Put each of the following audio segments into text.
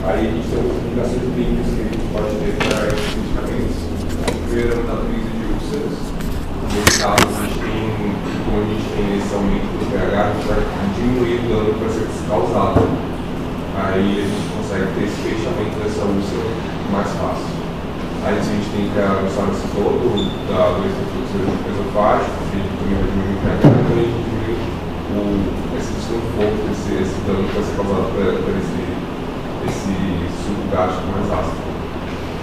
Aí a gente tem complicações clínicas que a gente pode ter para esses medicamentos. Primeiro, a crise de úlceras. Nesse caso, como a gente tem esse aumento do pH, a gente vai diminuir o dano que vai ser causado. Aí a gente consegue ter esse fechamento dessa úlcera mais fácil. Aí a gente tem que avançar nesse todo da doença esofágica, que a gente também vai diminuir o pH, então a gente diminui esse desconforto, esse dano que vai ser causado por esse suco gástrico mais ácido.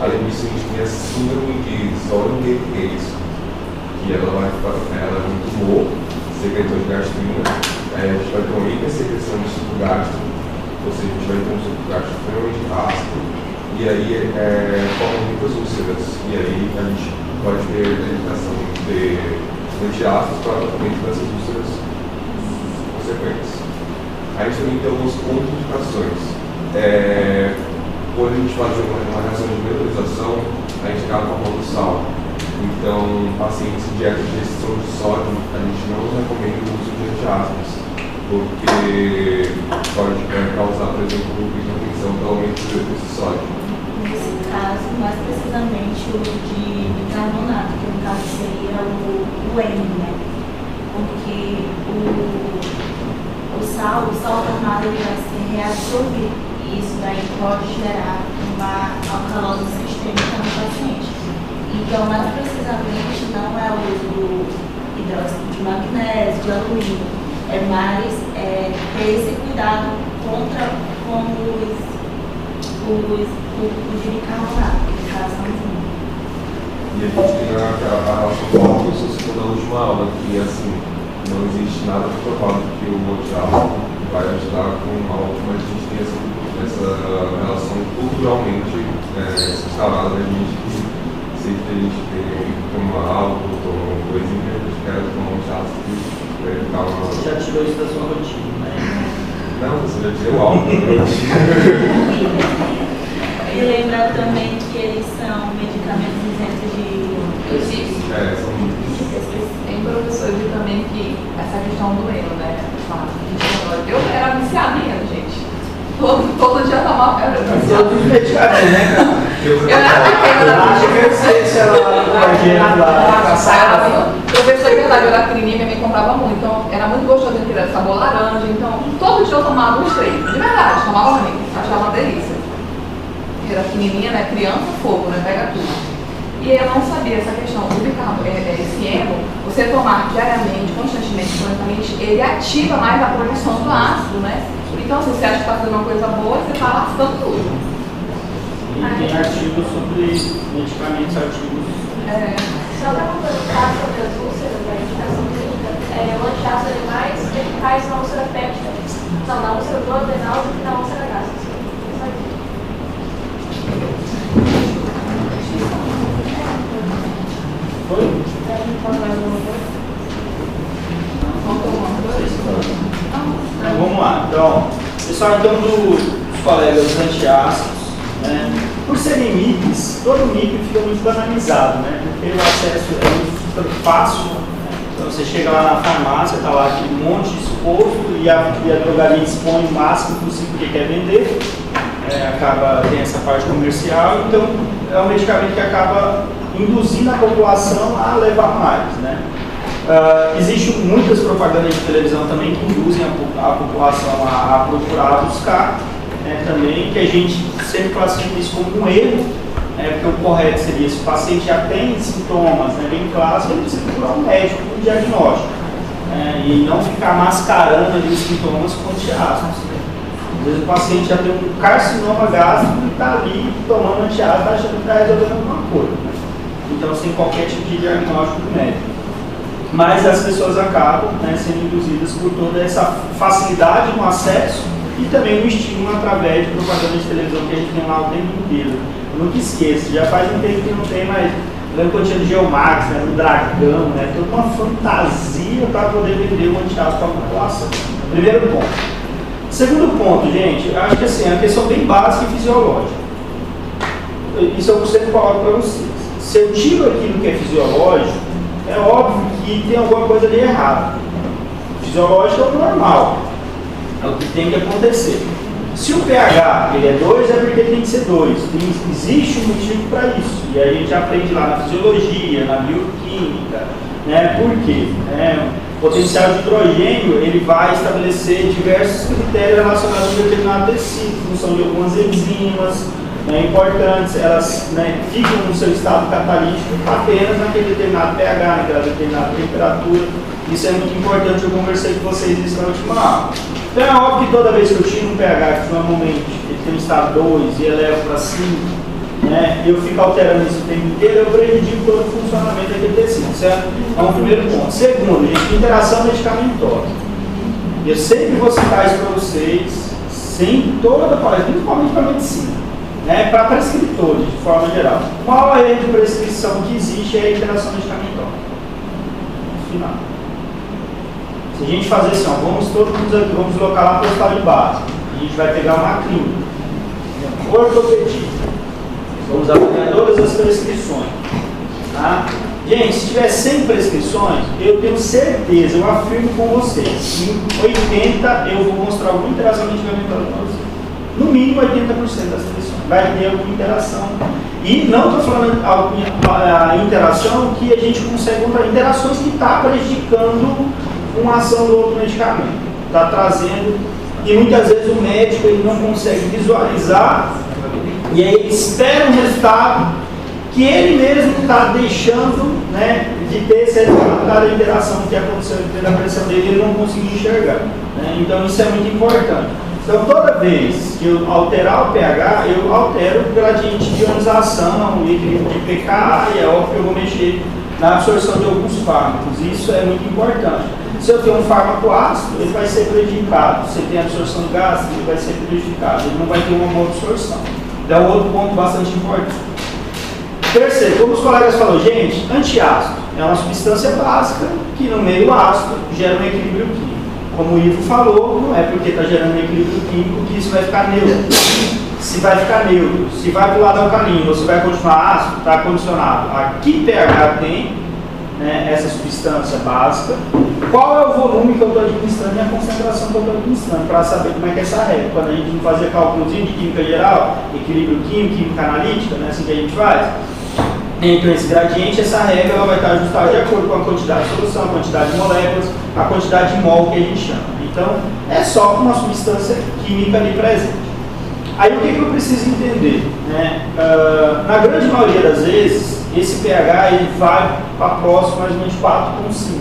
Além disso, a gente tem a síndrome de Zollinger-Ellison, que ela é muito boa, secretor de gastrina. A gente vai ter uma hipersecreção de suco gástrico, ou seja, a gente vai ter um suco gástrico extremamente ácido, e aí formam muitas úlceras, e aí a gente pode ter a indicação de antiácidos para o tratamento dessas úlceras consequentes. A gente também tem algumas contraindicações. Quando a gente faz uma reação de metabolização, a gente acaba formando sal. Então, pacientes em dieta de restrição de sódio, a gente não recomenda o uso de antiácidos, porque pode causar, por exemplo, hipertensão pelo aumento desse sódio. Nesse caso, mais precisamente o de bicarbonato, que no caso seria o N, né? Porque o sal tornado ele vai ser reabsorvido, e isso daí pode gerar uma alcalose sistêmica no paciente. Então, mais precisamente, não é o uso do hidróxido de magnésio, de alumínio, é mais ter esse cuidado com o de bicarbonato, que é relaçãozinha. E a gente tem a relação com o que você citou na última aula, que assim, não existe nada provado que o antiácido vai ajudar com álcool, mas a gente tem essa relação culturalmente instalada, a gente sempre a gente toma álcool, toma coisinha, a gente quer tomar um antiácido para evitar uma... Você já tirou isso da sua rotina, né? Não, você já tirou o álcool da minha rotina. E lembrar também que eles são medicamentos isentos de... São muitos. Tem professor viu também que essa questão do eno, né? Eu era viciada em eno, gente. Todo dia eu tomava. Todos os medicamentos, né, cara? Eu era Acho que eu sei se ela lá passada. professor de verdade, eu era pequenininha, minha mãe comprava muito, então era muito gostoso, porque era sabor laranja, então todo dia eu tomava uns 3, de verdade, tomava muito, achava uma delícia. Era pequenininha, né, criança, fogo, né, pega tudo. E eu não sabia essa questão do bicarbonato, esse eno, você tomar diariamente, constantemente, cronicamente, ele ativa mais a produção do ácido, né? Então, se você acha que está fazendo uma coisa boa, você está lascando tudo. E tem artigos sobre medicamentos, artigos. Só para complementar sobre as úlceras, a indicação clínica, o antiácido é mais eficaz na úlcera péptica, não, na úlcera do adenal do que na úlcera gástrica. Foi? Então, vamos lá. Então, pessoal, então dos colegas antiácidos, né? Por serem MIPs, todo MIP fica muito banalizado, né? Porque o acesso é muito fácil. Então você chega lá na farmácia, está lá aquele monte exposto e a drogaria dispõe o máximo possível que quer vender. Tem essa parte comercial, então é um medicamento que acaba induzindo a população a levar mais, né? Existem muitas propagandas de televisão também que induzem a população a procurar buscar, né, também, que a gente sempre classifica isso como um erro, porque o correto seria, se o paciente já tem sintomas, né, bem clássicos, ele precisa procurar um médico com diagnóstico, e não ficar mascarando ali os sintomas com antiácidos. Às vezes o paciente já tem um carcinoma gástrico e está ali tomando antiácido, achando que está resolvendo alguma coisa, né? Então, sem qualquer tipo de diagnóstico médico. Mas as pessoas acabam, né, sendo induzidas por toda essa facilidade no acesso e também no estímulo através de propaganda de televisão que a gente tem lá o tempo inteiro. Eu nunca esqueço, já faz um tempo que não tem mais. Eu lembro quando tinha do Geomax, né, do Dragão, né, toda uma fantasia para poder vender um antiácido para a população. Primeiro ponto. Segundo ponto, gente, eu acho que assim, é uma questão bem básica e fisiológica. Isso eu sempre coloco para vocês. Se eu tiro aquilo que é fisiológico, é óbvio que tem alguma coisa ali errada. Fisiológico é o normal, é o que tem que acontecer. Se o pH ele é 2, é porque tem que ser 2. Existe um motivo para isso. E aí a gente aprende lá na fisiologia, na bioquímica, né? Por quê? O potencial de hidrogênio ele vai estabelecer diversos critérios relacionados a um determinado tecido, em função de algumas enzimas, né, importantes, elas, né, ficam no seu estado catalítico apenas naquele determinado pH, naquela determinada temperatura. Isso é muito importante, eu conversei com vocês isso na última aula. Então é óbvio que toda vez que eu tiro um pH que normalmente ele tem um estado 2 e elevo para 5, né, eu fico alterando isso o tempo inteiro, eu prejudico todo o funcionamento daquele tecido, certo? É um primeiro ponto. Segundo, gente, interação medicamentosa. Eu sempre vou citar isso para vocês, sem toda a palestra, principalmente para a medicina, né, para prescritores, de forma geral. O maior erro de prescrição que existe é a interação medicamentosa. Final. Se a gente fazer assim, ó, vamos colocar lá para o hospital de base, a gente vai pegar uma clínica, ortopedia, vamos avaliar todas as prescrições. Tá? Gente, se tiver 100 prescrições, eu tenho certeza, eu afirmo com vocês, em 80 eu vou mostrar alguma interação medicamentosa para vocês. No mínimo 80% das prescrições vai ter alguma interação. E não estou falando a interação que a gente consegue encontrar, interações que está prejudicando uma ação do outro medicamento. Está trazendo, e muitas vezes o médico ele não consegue visualizar, e aí ele espera um resultado que ele mesmo está deixando, né, de ter esse resultado da interação que aconteceu dentro da pressão dele, ele não conseguiu enxergar. Né? Então isso é muito importante. Então toda vez que eu alterar o pH, eu altero o gradiente de ionização, o equilíbrio de pKa, e é óbvio que eu vou mexer na absorção de alguns fármacos. Isso é muito importante. Se eu tenho um fármaco ácido, ele vai ser prejudicado. Se tem absorção gástrica, ele vai ser prejudicado. Ele não vai ter uma boa absorção. Então é outro ponto bastante importante. Terceiro, como os colegas falaram, gente, antiácido é uma substância básica que no meio ácido gera um equilíbrio químico. Como o Ivo falou, não é porque está gerando um equilíbrio químico que isso vai ficar neutro. Se vai ficar neutro, se vai para o lado alcalino ou se vai continuar ácido, está condicionado a que pH tem, né, essa substância básica, qual é o volume que eu estou administrando e a concentração que eu estou administrando, para saber como é que é essa regra. Quando a gente fazia cálculos de química geral, equilíbrio químico, química analítica, né, assim que a gente faz, então esse gradiente, essa regra, ela vai estar ajustada de acordo com a quantidade de solução, a quantidade de moléculas, a quantidade de mol que a gente chama. Então, é só uma substância química ali presente. Aí o que eu preciso entender? Né? Na grande maioria das vezes, esse pH ele vai para próximo mais ou menos de 4,5.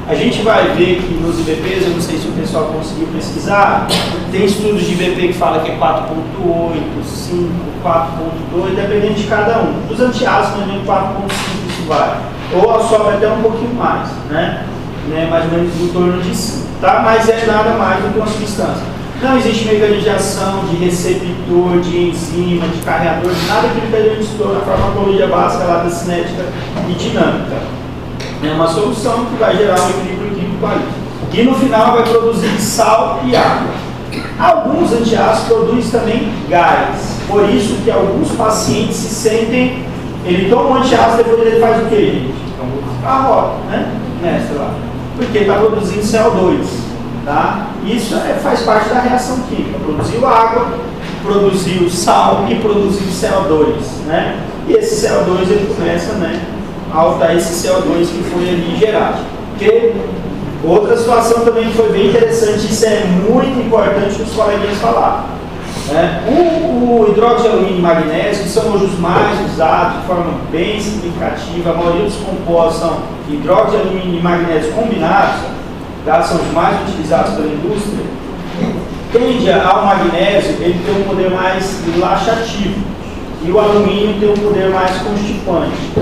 A gente vai ver que nos IBPs, eu não sei se o pessoal conseguiu pesquisar, tem estudos de IBP que falam que é 4,8, 5, 4,2, dependendo de cada um. Dos antiácidos, mais ou menos 4,5 isso vai. Ou sobe até um pouquinho mais, né? Mais ou menos no torno de 5, tá? Mas é nada mais do que uma substância. Não existe mecanismo de receptor, de enzima, de carreador, de nada que a gente estudou na farmacologia básica lá da cinética e dinâmica. É uma solução que vai gerar um equilíbrio químico ali. E no final vai produzir sal e água. Alguns antiácidos produzem também gás. Por isso que alguns pacientes se sentem... Ele toma um antiácido e depois ele faz o quê, gente? Arrota, né? Nessa lá. Porque está produzindo CO2. Tá? Isso faz parte da reação química. Produziu água, produziu sal e produziu CO2. Né? E esse CO2 ele começa, né, a altar esse CO2 que foi ali gerado. Porque outra situação também que foi bem interessante, isso é muito importante que os coleguinhas falaram. O hidróxido de alumínio e magnésio são hoje os mais usados de forma bem significativa. A maioria dos compostos são hidróxido de alumínio e magnésio combinados, tá? São os mais utilizados pela indústria. Tende ao magnésio, ele tem um poder mais laxativo e o alumínio tem um poder mais constipante.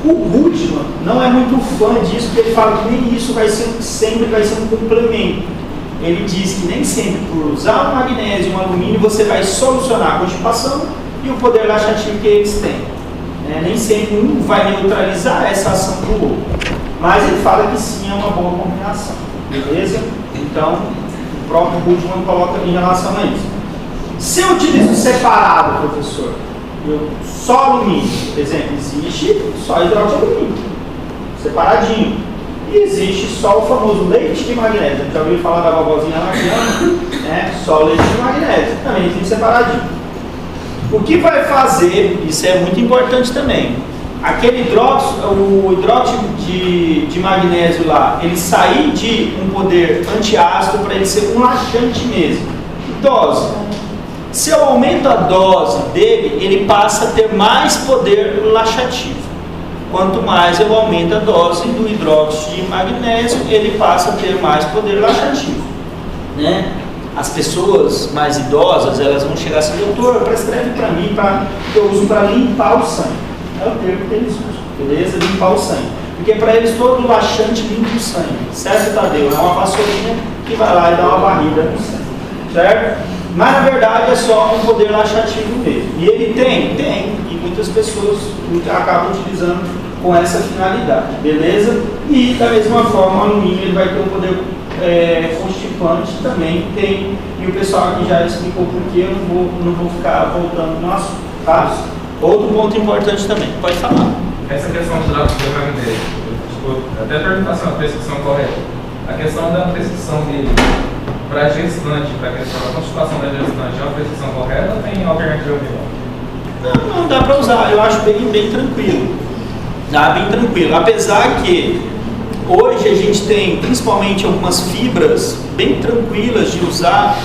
O Rudman não é muito fã disso, porque ele fala que nem isso sempre vai ser um complemento. Ele diz que nem sempre por usar o magnésio e o alumínio você vai solucionar a constipação e o poder laxativo que eles têm. Nem sempre um vai neutralizar essa ação do outro. Mas ele fala que sim, é uma boa combinação. Beleza? Então, o próprio Rudman coloca em relação a isso. Se eu utilizo separado, professor, só alumínio, por exemplo, existe só hidróxido de alumínio, separadinho. E existe só o famoso leite de magnésio. Já ouviu falar da vovozinha lá, né? Só leite de magnésio. Também tem separadinho. O que vai fazer, isso é muito importante também, o hidróxido de magnésio lá, ele sair de um poder antiácido para ele ser um laxante mesmo. Dose. Se eu aumento a dose dele, ele passa a ter mais poder laxativo. Quanto mais eu aumento a dose do hidróxido de magnésio, ele passa a ter mais poder laxativo, né? As pessoas mais idosas, elas vão chegar assim: doutor, prescreve para mim, que eu uso para limpar o sangue. É o termo que eles usam, beleza? Limpar o sangue. Porque para eles todo laxante limpa o sangue, certo, Tadeu? É uma vassourinha que vai lá e dá uma varrida no sangue, certo? Mas na verdade é só um poder laxativo mesmo. E ele tem, e muitas pessoas acabam utilizando com essa finalidade, beleza? E da mesma forma o alumínio ele vai ter um poder constipante, também tem, e o pessoal aqui já explicou porque eu não vou ficar voltando no assunto, tá? Outro ponto importante também, pode falar. Essa questão de dados de magnésio, até perguntar se é uma prescrição correta. A questão da prescrição dele para gestante, para a questão da constipação da gestante, é uma prescrição correta ou tem alternativa melhor? Não, dá para usar, eu acho bem tranquilo. Dá bem tranquilo, apesar que hoje a gente tem principalmente algumas fibras bem tranquilas de usar,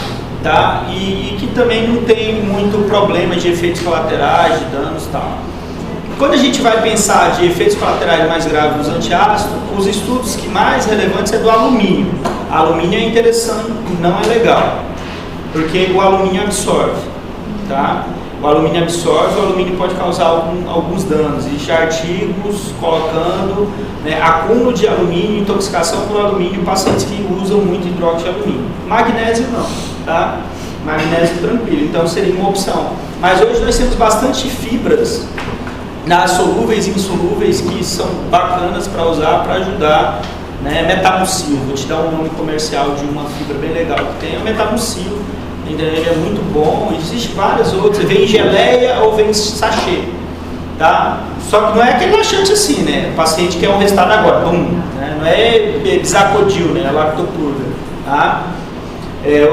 tá? E que também não tem muito problema de efeitos colaterais, de danos e tal. Quando a gente vai pensar de efeitos colaterais mais graves dos antiácidos, os estudos que mais relevantes é do alumínio. Alumínio é interessante, não é legal, porque o alumínio absorve, tá? O alumínio absorve, o alumínio pode causar alguns danos. Existem artigos colocando, né, acúmulo de alumínio, intoxicação por alumínio, pacientes que usam muito hidróxido de alumínio. Magnésio não, tá? Magnésio tranquilo, então seria uma opção. Mas hoje nós temos bastante fibras, nas solúveis e insolúveis, que são bacanas para usar, para ajudar, né? Metamucil, vou te dar um nome comercial de uma fibra bem legal que tem, é o Metamucil. Ele é muito bom, existem várias outras, vem em geleia ou vem em sachê, tá? Só que não é aquele laxante assim, né? O paciente quer um resultado agora, bum, né? Não é bizacodil, né? É lactopurga, tá?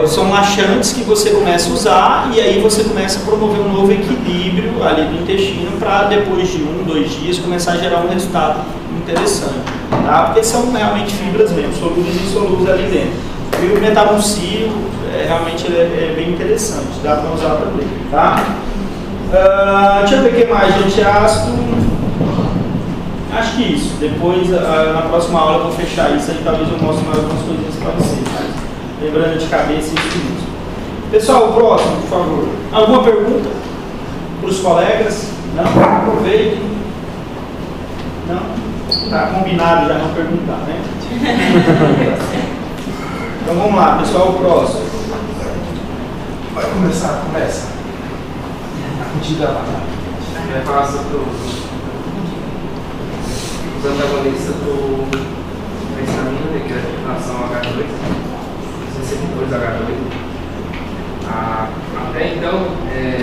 São laxantes que você começa a usar e aí você começa a promover um novo equilíbrio ali do intestino para depois de 1, 2 dias começar a gerar um resultado interessante, tá? Porque são realmente fibras mesmo, solúveis e insolúveis ali dentro. E o metamucil, realmente é bem interessante, dá para usar também, tá? Deixa eu ver o que mais, gente, ácido. Acho que isso. Depois, na próxima aula eu vou fechar isso aí, talvez eu mostre mais algumas coisinhas para vocês, mas lembrando de cabeça isso mesmo. Pessoal, o próximo, por favor. Alguma pergunta para os colegas? Não? Aproveitem. Não? Tá combinado já não perguntar, né? Então vamos lá, pessoal, o próximo. Vai começar a conversa. A medida lá. Vai falar sobre os antagonistas da histamina, que é a relação H2, os receptores H2. Até então,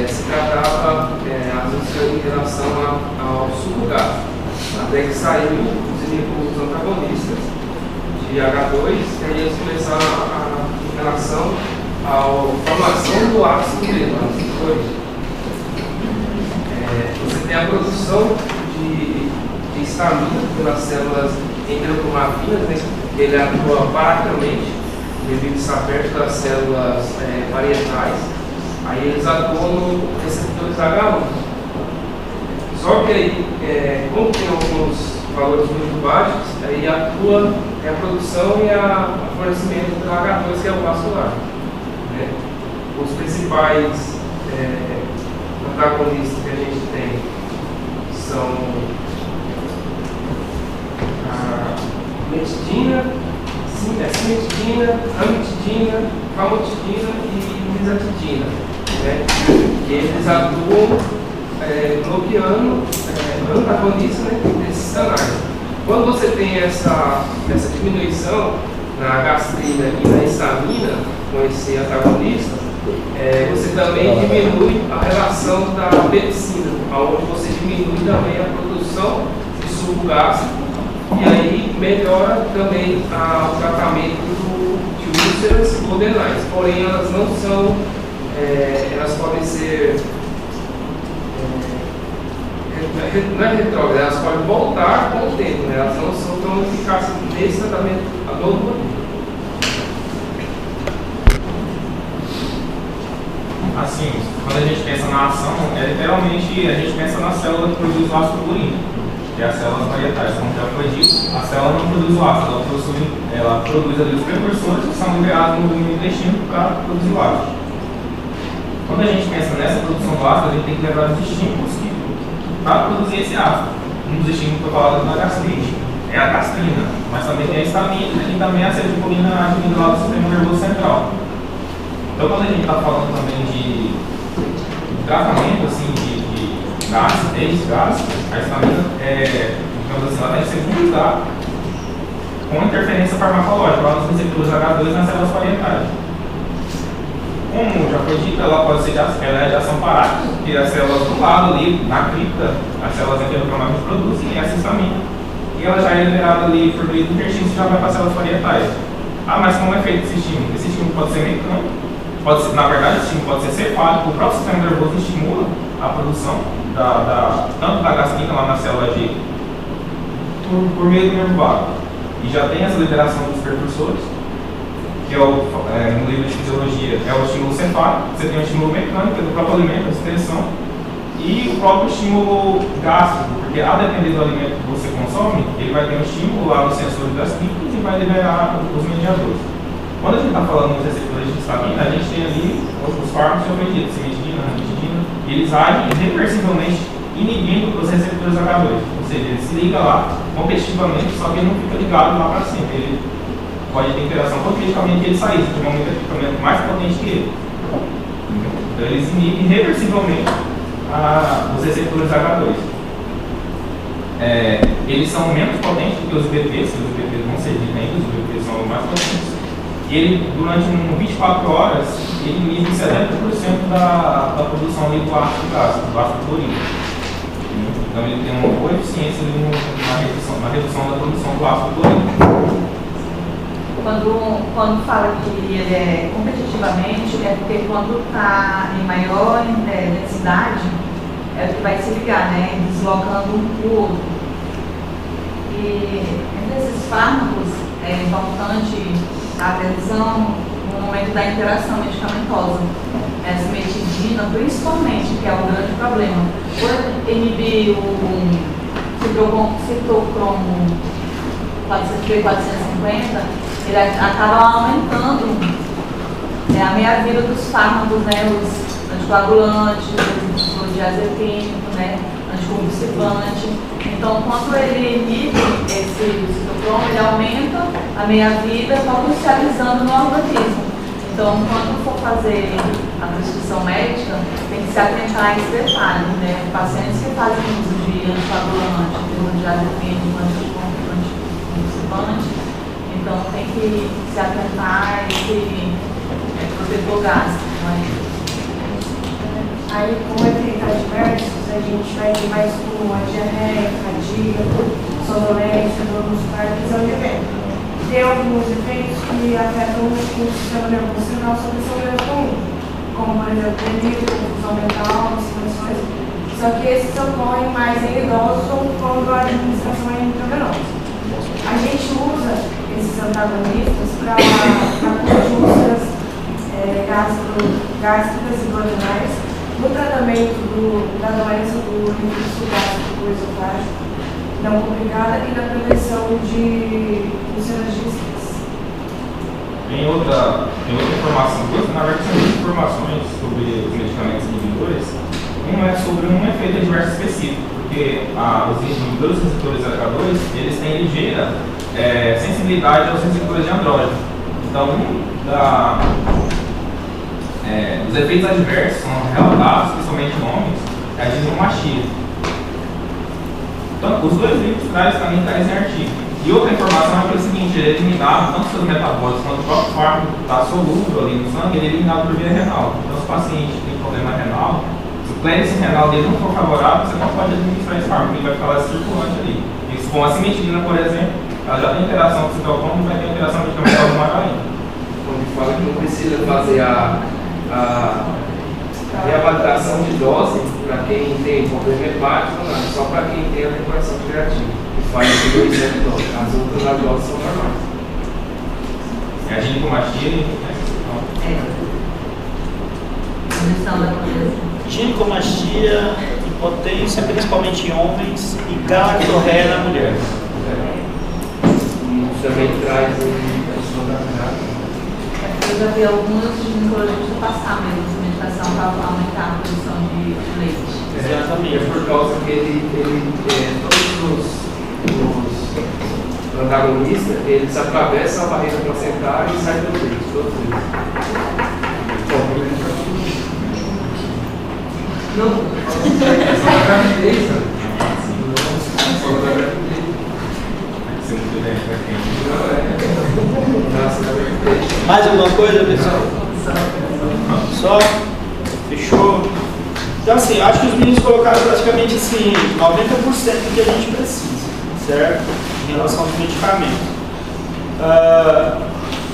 se tratava as úlceras em relação ao suco gástrico. Até que saiu os antagonistas de H2, e aí eles começaram em relação à formação do ácido mesmo, ácido 2. Você tem a produção de histamina pelas células endocromafinas, né? Ele atua paracramente, devido a estar perto das células parietais, aí eles atuam no receptores H1. Só que aí, como tem alguns valores muito baixos, aí atua a produção e o fornecimento do H2, que é o vascular. Né? Os principais antagonistas que a gente tem são a metidina, cimetidina, amantidina, famotidina e lisatidina, né? E eles atuam bloqueando antagonistas, né, desses canais. Quando você tem essa diminuição na gastrina e na histamina com esse antagonista, você também diminui a relação da pepsina, onde você diminui também a produção de suco gástrico, e aí melhora também o tratamento de úlceras duodenais, porém elas não são, elas podem ser, não é retrógrada, elas podem voltar com o tempo, né? Elas não são tão eficazes nesse tratamento novo. Assim, quando a gente pensa na ação, literalmente a gente pensa na célula que produz o ácido clorínico, que é as células varietais. Como já foi dito, a célula não produz o ácido, ela produz ali os precursores que são liberados no intestino para produzir o ácido. Quando a gente pensa nessa produção do ácido, a gente tem que lembrar dos estímulos para produzir esse ácido. Um dos estímulos que eu falava da gastrite é a gastrina, mas também tem a histamina e também a acetilcolina adquirida lá do sistema nervoso central. Então, quando a gente está falando também de tratamento assim, da acidez gástrica, a histamina digamos assim, ela tem que ser utilizada com interferência farmacológica lá nos receptores H2 nas células parietais. Como já foi dito, ela pode ser de ação parática, que as células do lado ali, na cripta, as células endocromáticas produzem essa histamina, e ela já é liberada ali por meio do intestino e já vai para as células parietais. Ah, mas como é feito esse estímulo? Esse estímulo pode ser mecânico, pode ser, na verdade, esse estímulo pode ser cefálico, o próprio sistema nervoso estimula a produção tanto da gastrina lá na célula G, por meio do nervo vago. E já tem essa liberação dos precursores, que no livro de fisiologia é o estímulo cefálico, você tem o estímulo mecânico, que é do próprio alimento, a excreção, e o próprio estímulo gástrico, porque a depender do alimento que você consome, ele vai ter um estímulo lá nos sensores gástricos e vai liberar os mediadores. Quando a gente está falando dos receptores de histamina, a gente tem ali os fármacos que eu falei, cimetidina, ranitidina, e eles agem reversivelmente inibindo os receptores H2, ou seja, ele se liga lá competitivamente, só que ele não fica ligado lá para sempre. Ele pode ter interação competitivamente e ele sair, se tiver um equipamento mais potente que ele. Então eles inibem reversivelmente os receptores H2. Eles são menos potentes do que os IBPs, os IBPs vão ser ainda, os IBPs são mais potentes. E ele, durante 24 horas, ele inibe 70% da produção ali do ácido gástrico, do ácido clorínico. Então ele tem uma boa eficiência ali na redução da produção do ácido clorínico. Quando fala que ele é competitivamente, é porque quando está em maior densidade, é o que vai se ligar, né? Deslocando um para o outro. E entre esses fármacos, é importante a atenção no momento da interação medicamentosa. Essa metidina, principalmente, que é o grande problema. Por inibir o citocromo 450, ele acaba aumentando a meia-vida dos fármacos, né, os anticoagulantes, os diazepínicos, né, anticonvulsivante. Então, quando ele inibe esse citocromo, ele aumenta a meia-vida, potencializando no organismo. Então, quando for fazer a prescrição médica, tem que se atentar a esse detalhe, né? Pacientes que fazem uso de anticoagulante, de diazepínico, anticonvulsivante, então tem que se atentar a esse protetor gástrico, né? Aí, como efeitos adversos, a gente vai ter mais como a diarreia, fadiga, sonolência, dor muscular, prisão de vento. Tem alguns efeitos que afetam o sistema nervoso central sobre o sobrevivência comum, como, por exemplo, delírio, confusão mental, alucinações. Só que esses ocorrem mais em idosos ou quando a administração é intravenosa. A gente usa esses antagonistas para úlceras gástricas e duodenais, no tratamento da doença do refluxo gástrico esofágico não complicada e na prevenção de úlceras gástricas. Tem outra informação, na verdade são duas informações sobre os medicamentos inibidores. Uma é sobre um efeito adverso específico, porque os inibidores dos receptores H2, eles têm ligeira sensibilidade aos receptores de andrógeno. Então, os efeitos adversos são relatados, principalmente em homens, é a dismomatia. Então, os dois livros também trazem artigo. E outra informação é o seguinte, ele é eliminado, tanto pelos metabólicos quanto o próprio fármaco que está solúvel ali no sangue, ele é eliminado por via renal. Então, se o paciente tem problema renal, se o clérice renal dele não for favorável, você não pode administrar esse fármaco, ele vai ficar lá circulante ali. Se for uma cimetidina, por exemplo, ela já tem interação com o citocromo, vai ter interação medicamentosa maior ainda. Onde fala que não precisa fazer a reavaliação de dose para quem tem problema hepático, não, só para quem tem a recuperação de creatina. E faz de 2 de dose. As outras as doses são normais. É a ginecomastia e Ginecomastia, impotência, principalmente em homens, e galactorreia na mulher. E também traz Eu já vi alguns ginecologistas passar mesmo essa medicação para aumentar a produção de leite. Exatamente. É por causa que todos os antagonistas, eles atravessam a barreira placentária e saem pelo leite, todos eles. Não, só da gravidez, né? Só da gravidez. Mais alguma coisa, pessoal? Só? Fechou? Então, assim, acho que os meninos colocaram praticamente assim, 90% do que a gente precisa, certo? Em relação aos medicamentos.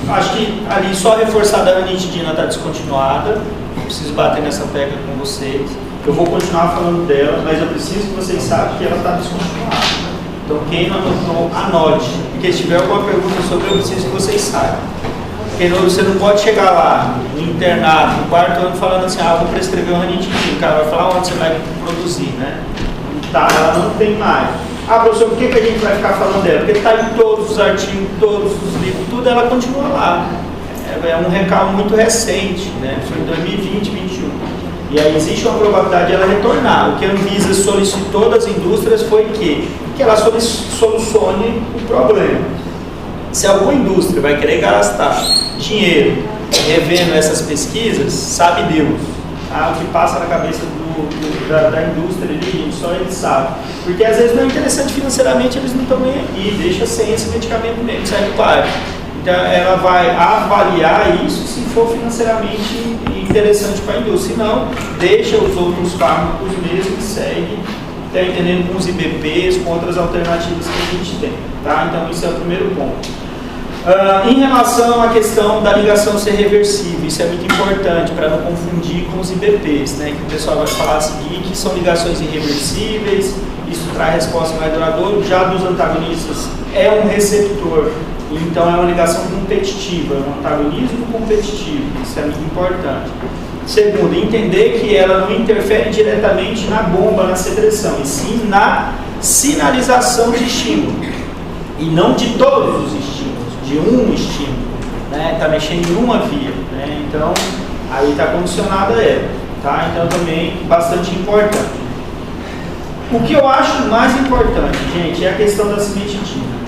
Acho que ali só reforçar a ranitidina está descontinuada. Eu preciso bater nessa tecla com vocês. Eu vou continuar falando dela, mas eu preciso que vocês saibam que ela está descontinuada. Então, quem não anotou, anote. Porque se tiver alguma pergunta sobre, eu preciso que vocês saibam. Porque você não pode chegar lá, no internato, no quarto ano, falando assim, vou prescrever uma ranitidina. O cara vai falar onde você vai produzir, né? Tá, ela não tem mais. Professor, por que a gente vai ficar falando dela? Porque está em todos os artigos, todos os livros, tudo, ela continua lá. É um recalque muito recente, né? Foi em 2020, 2021. E aí existe uma probabilidade de ela retornar. O que a Anvisa solicitou das indústrias foi que ela solucione o problema. Se alguma indústria vai querer gastar dinheiro revendo essas pesquisas, sabe Deus. O que passa na cabeça da indústria ali, só eles sabem. Porque às vezes não é interessante financeiramente, eles não estão nem aqui, deixa sem esse medicamento mesmo, sai do pai. Então ela vai avaliar isso se for financeiramente interessante para a indústria, se não, deixa os outros fármacos mesmo e segue, tá entendendo, com os IBPs, com outras alternativas que a gente tem, tá? Então isso é o primeiro ponto. Em relação à questão da ligação ser reversível, isso é muito importante para não confundir com os IBPs, né? Que o pessoal vai falar a seguir que são ligações irreversíveis, isso traz resposta mais duradoura. Já dos antagonistas é um receptor, então é uma ligação competitiva, é um antagonismo competitivo, isso é muito importante. Segundo, entender que ela não interfere diretamente na bomba, na secreção, e sim na sinalização de estímulo, e não de todos os estímulos, de um estímulo, né? Está mexendo em uma via, né? Então, aí está condicionada a ela, tá? Então, também bastante importante. O que eu acho mais importante, gente, é a questão da cimetidina.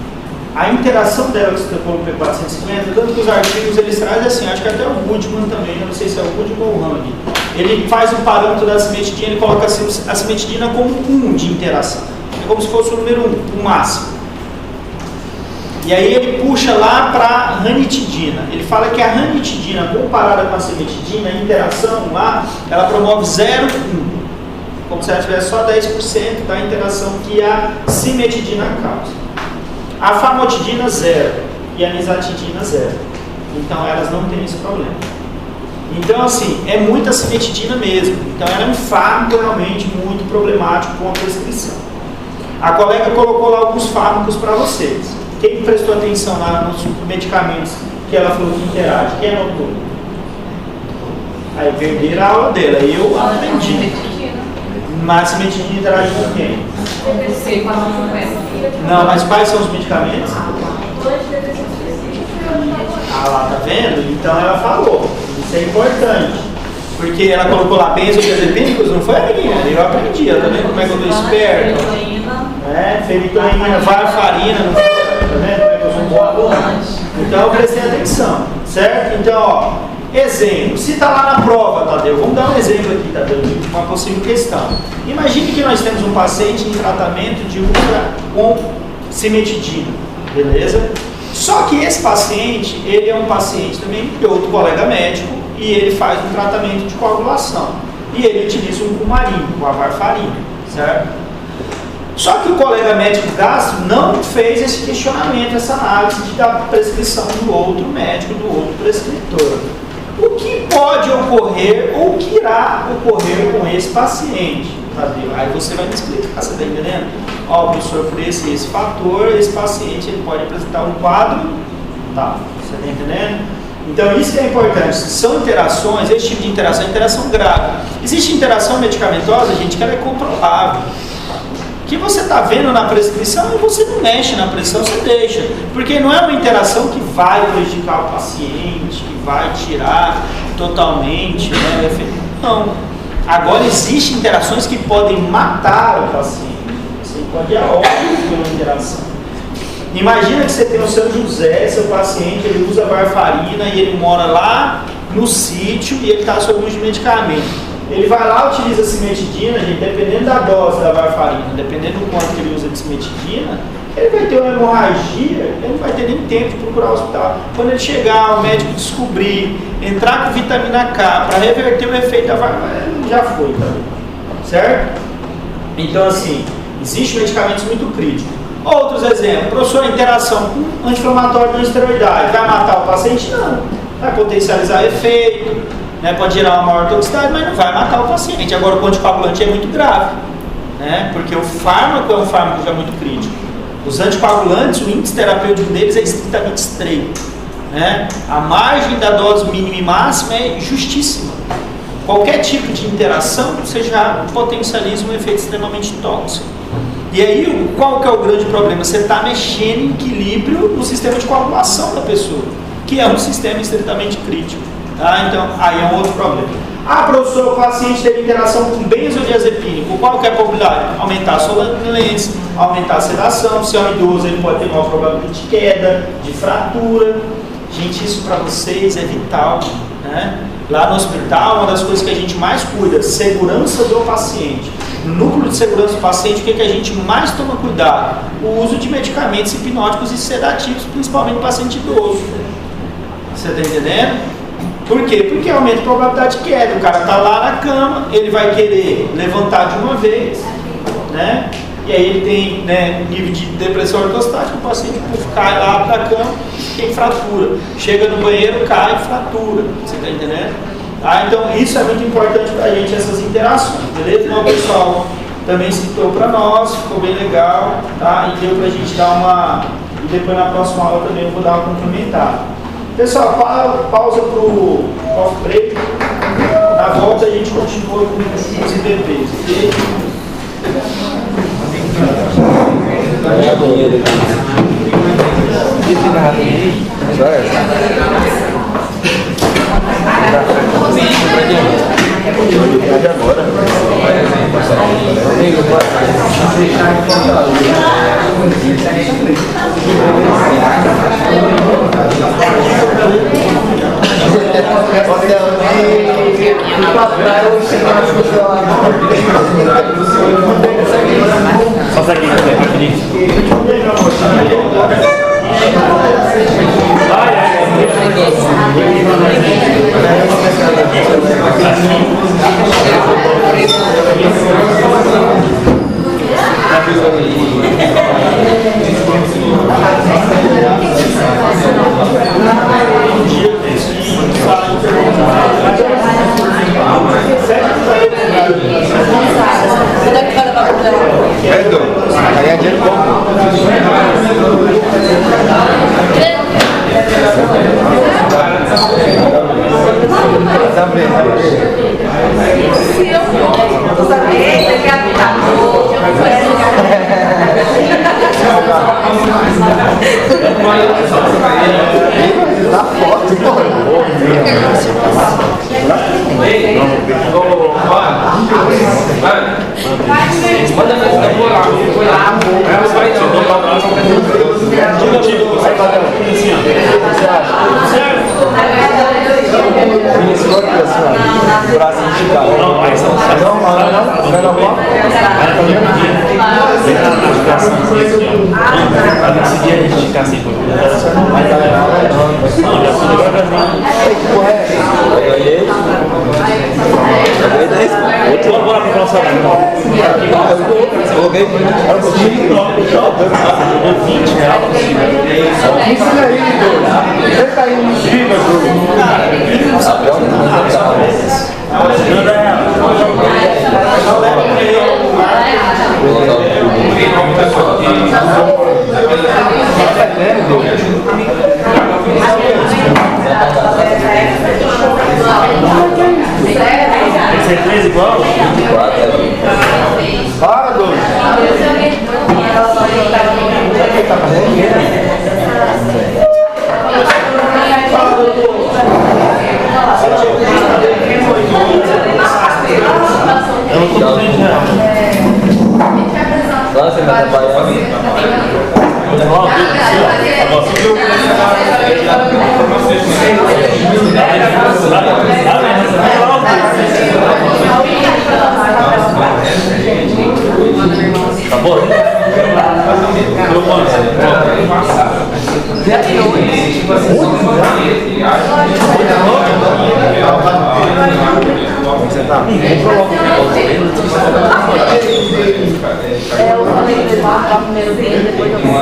A interação dela com o citocromo P450, tanto que os artigos eles trazem assim, acho que até o Woodman também, não sei se é o Woodman ou o Hang, ele faz o parâmetro da cimetidina, ele coloca a cimetidina como 1 de interação. É como se fosse o número 1, o máximo. E aí ele puxa lá para a ranitidina. Ele fala que a ranitidina, comparada com a cimetidina, a interação lá, ela promove 0,1. Como se ela tivesse só 10% da interação que a cimetidina causa. A famotidina 0 e a nizatidina 0. Então elas não têm esse problema. Então assim, é muita cimetidina mesmo. Então ela é um fármaco realmente muito problemático com a prescrição. A colega colocou lá alguns fármacos para vocês. Quem prestou atenção lá nos medicamentos que ela falou que interage? Quem anotou? Aí perderam a aula dela. Eu aprendi. Mas a cimetidina interage com quem? Não, mas quais são os medicamentos? Lá, tá vendo? Então ela falou. Isso é importante. Porque ela colocou lá benzodiazepínicos, não foi, amiguinha? Eu aprendi, tá vendo como é que eu tô esperto? Fenitoína, varfarina, não foi? Tá vendo como é que eu sou um bom aluno? Então eu prestei atenção, certo? Então, ó, exemplo. Se tá lá na prova, Tadeu, vamos dar um exemplo aqui, Tadeu, de uma possível questão. Imagine que nós temos um paciente em tratamento de úlcera com cimetidina, beleza? Só que esse paciente, ele é um paciente também de outro colega médico e ele faz um tratamento de coagulação. E ele utiliza um cumarim, com a varfarina, certo? Só que o colega médico gastro não fez esse questionamento, essa análise da prescrição do outro médico, do outro prescritor. O que pode ocorrer ou o que irá ocorrer com esse paciente? Tadeu? Aí você vai me explicar, você está entendendo? Ó, professor, por esse fator, esse paciente ele pode apresentar um quadro, tá? Você está entendendo? Então isso que é importante, são interações, esse tipo de interação é interação grave. Existe interação medicamentosa, gente, que ela é controlável. Que você está vendo na prescrição e você não mexe na prescrição, você deixa. Porque não é uma interação que vai prejudicar o paciente, que vai tirar totalmente, né, o efeito. Não. Agora, existem interações que podem matar o paciente. Você pode ir a óbito pela interação. Imagina que você tem o São José, seu paciente, ele usa varfarina e ele mora lá no sítio e ele está sob uso de medicamento. Ele vai lá, utiliza a cimetidina, gente, dependendo da dose da varfarina, dependendo do quanto que ele usa de cimetidina, ele vai ter uma hemorragia, ele não vai ter nem tempo de procurar o hospital. Quando ele chegar, o médico descobrir, entrar com vitamina K para reverter o efeito da varfarina, já foi, tá? Certo? Então, assim, existem medicamentos muito críticos. Outros exemplos, professor, interação com anti-inflamatório não esteroidal, vai matar o paciente? Não. Vai potencializar efeito, né, pode gerar uma maior toxicidade, mas não vai matar o paciente. Agora, o anticoagulante é muito grave, né, porque o fármaco é um fármaco já muito crítico. Os anticoagulantes, o índice terapêutico deles é estritamente estreito, né? A margem da dose mínima e máxima é justíssima. Qualquer tipo de interação, você já potencializa um efeito extremamente tóxico. E aí, qual que é o grande problema? Você está mexendo em equilíbrio no sistema de coagulação da pessoa, que é um sistema estritamente crítico. Tá? Então, aí é um outro problema. Ah, professor, o paciente teve interação com benzodiazepínico. Qual que é a probabilidade? Aumentar a sonolência, aumentar a sedação. Se é um idoso, ele pode ter maior probabilidade de queda, de fratura. Gente, isso para vocês é vital, né? Lá no hospital, uma das coisas que a gente mais cuida, segurança do paciente. No núcleo de segurança do paciente, o que a gente mais toma cuidado? O uso de medicamentos hipnóticos e sedativos, principalmente no paciente idoso. Você está entendendo? Por quê? Porque aumenta a probabilidade de queda. O cara está lá na cama, ele vai querer levantar de uma vez, né? E aí ele tem, né, nível de depressão ortostática, o paciente cai lá da cama e tem fratura. Chega no banheiro, cai e fratura. Você está entendendo? Ah, então isso é muito importante para a gente, essas interações, beleza? Então o pessoal também citou para nós, ficou bem legal, tá? E deu para a gente dar uma... E depois na próxima aula também eu vou dar uma complementar. Pessoal, pausa para o coffee break. Na volta a gente continua com os IBPs, ok? Outro, bora pra próxima. Coloquei. Ensina aí, você tá indo no Giga, Você fez igual? Para, Douglas. Tá fazendo o quê? Eu não tô entendendo. Lá você vai trabalhar. Acabou? Você tá? Eu falei que ele vai primeiro dele, depois eu vou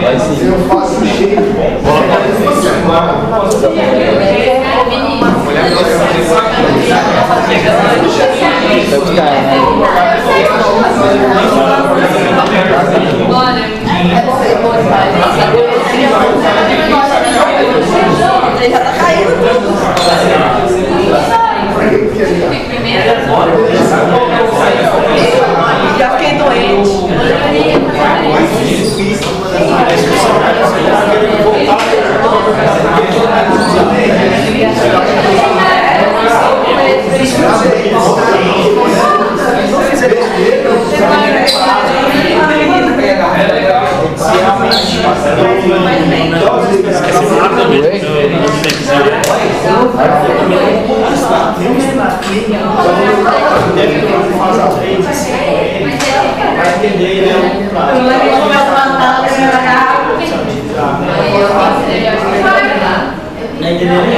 Vai sim. Eu faço cheio. Ele já tá caindo tudo. Já fiquei doente.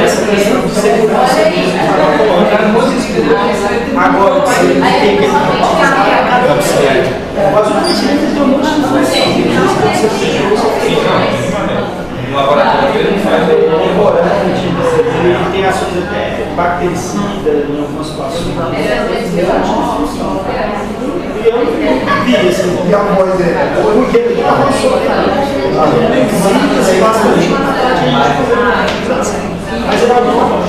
Essa questão de segurança agora você tem que mas o medicamento tem um monte de No laboratório ele não faz. ele tem ações até bactericidas em algumas situações. E eu vi assim, E a voz dele? porque ele está mas era bom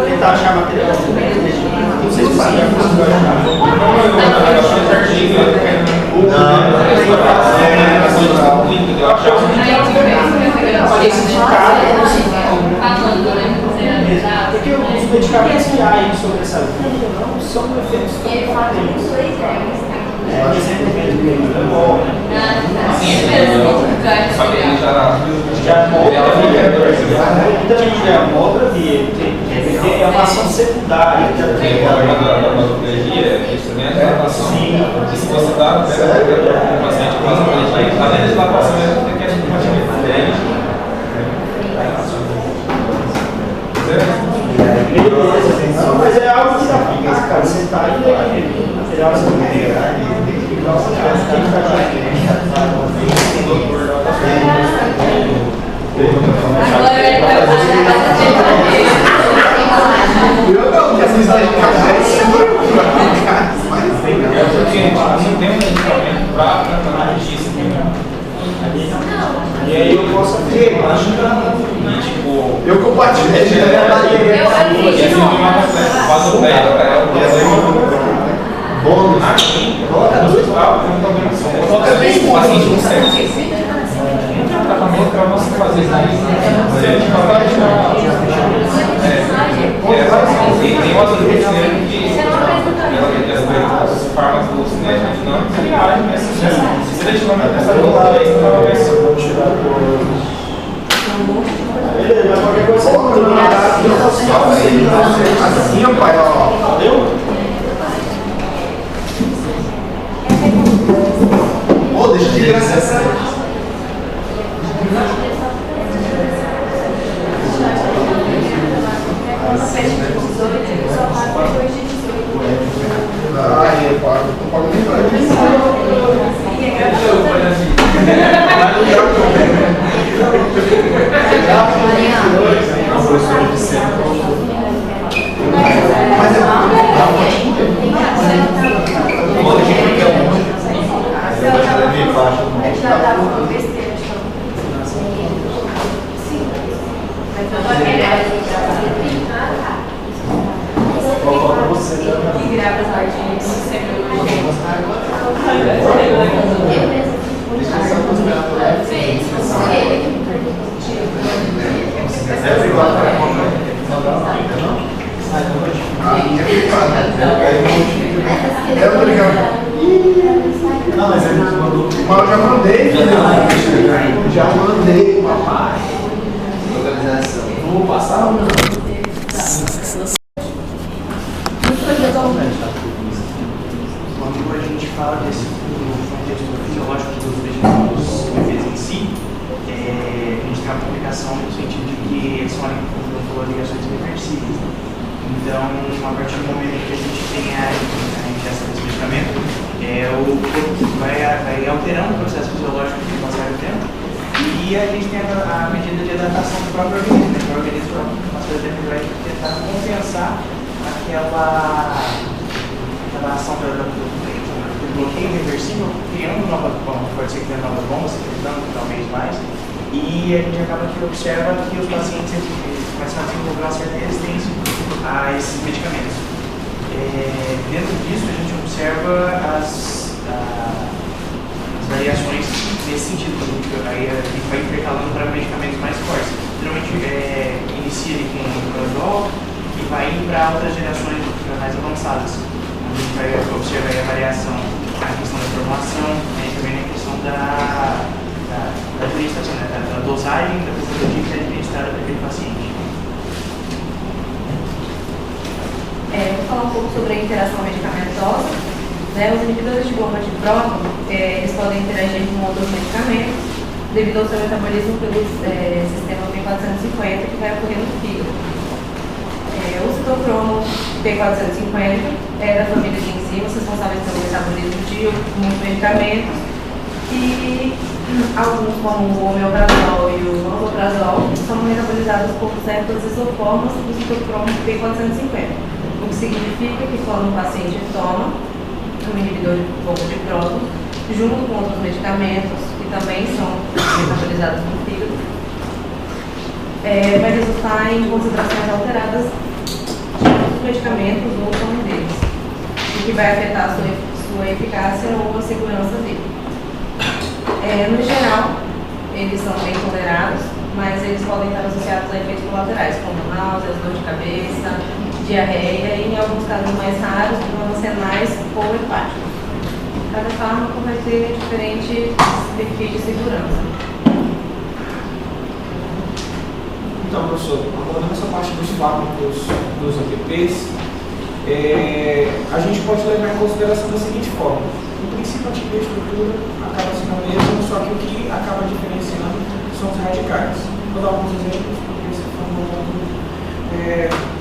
tentar achar material. Não sei se você vai porque os medicamentos que há aí sobre essa via não são efeitos tão potentes. Por exemplo, Só que ele já é uma outra via. Também já é uma outra via. É uma ação secundária. tem uma patologia, instrumento de dilatação. E se você dá um paciente com patologia, além da dilatação, ele tem que agir de uma maneira diferente. Mas é algo que dá pra cara. Você tá aí, material Eu não, porque vocês estão em casa. Porque não tem um medicamento para tratar disso. E aí eu posso ter, Tipo, Eu compartilho. e assim tem uma completa. Faz o pé, é o problema. Aqui, no hospital, tem um problema. O paciente não serve. Não tem tratamento para você fazer isso aí. Tem outros medicinas que os fármacos dinâmicos que agem nessa seletivamente essa doença. beleza, mas qualquer coisa você pode mandar. Assim, ó, pai, ó. Valeu? Pô, deixa de graça. embaixo. A gente já tava com besteira, então. Sim. Mas eu Agora ele é Falta você também. E grava as artes sempre Deixa eu só mostrar pra ela. É igual para a mão, né? Não dá uma fica, não? Ah, então vai Eu tô ligado. Não, mas a gente mandou. Mas eu já mandei, filho. Já mandei, papai. Localização. Vou passar ou não? Quando a gente fala desse contexto fisiológico dos vegetais em si, a gente tem uma complicação no sentido de que eles são ligações reversíveis. Então, a partir do momento que a gente tem a ingestão desse medicamento, o corpo vai alterando o processo fisiológico com o passar do tempo e a gente tem a medida de adaptação do próprio organismo. O organismo, com o passar do tempo, vai tentar compensar aquela ação do bloqueio reversível, criando novas bombas, pode ser criando novas bombas, secretando talvez mais, e a gente acaba que observa que os pacientes começam a desenvolver uma certa resistência a esses medicamentos. Dentro disso, a gente observa as variações nesse sentido, aí a gente vai intercalando para medicamentos mais fortes. Geralmente inicia ali com o Prazol e vai para outras gerações mais avançadas. A gente vai observar aí a variação na questão da formação e também na questão da administração, né? Da dosagem da fisiologia que é administrada para aquele paciente. Vou falar um pouco sobre a interação medicamentosa. Os inibidores de bomba de próton, eles podem interagir com outros medicamentos devido ao seu metabolismo pelo sistema P450 que vai ocorrer no fígado. O citocromo P450 é da família de enzimas responsáveis pelo metabolismo de muitos medicamentos e alguns, como o omeprazol e o mantoprazol, são metabolizados por certas isoformas do citocromo P450, o que significa que quando o paciente toma um inibidor de bomba de próton, junto com outros medicamentos que também são metabolizados no fígado, vai resultar em concentrações alteradas de medicamentos ou como deles, o que vai afetar a sua eficácia ou a segurança dele. No geral, eles são bem tolerados, mas eles podem estar associados a efeitos colaterais, como náuseas, dor de cabeça, diarreia e, em alguns casos mais raros, problemas renais ou hepáticos. Cada fármaco vai ter diferente perfil de segurança. Então, professor, abordando essa parte dos fármacos dos APPs, a gente pode levar em consideração da seguinte forma: o princípio ativo e a estrutura acaba sendo a mesma, só que o que acaba diferenciando são os radicais. Vou dar alguns exemplos, porque você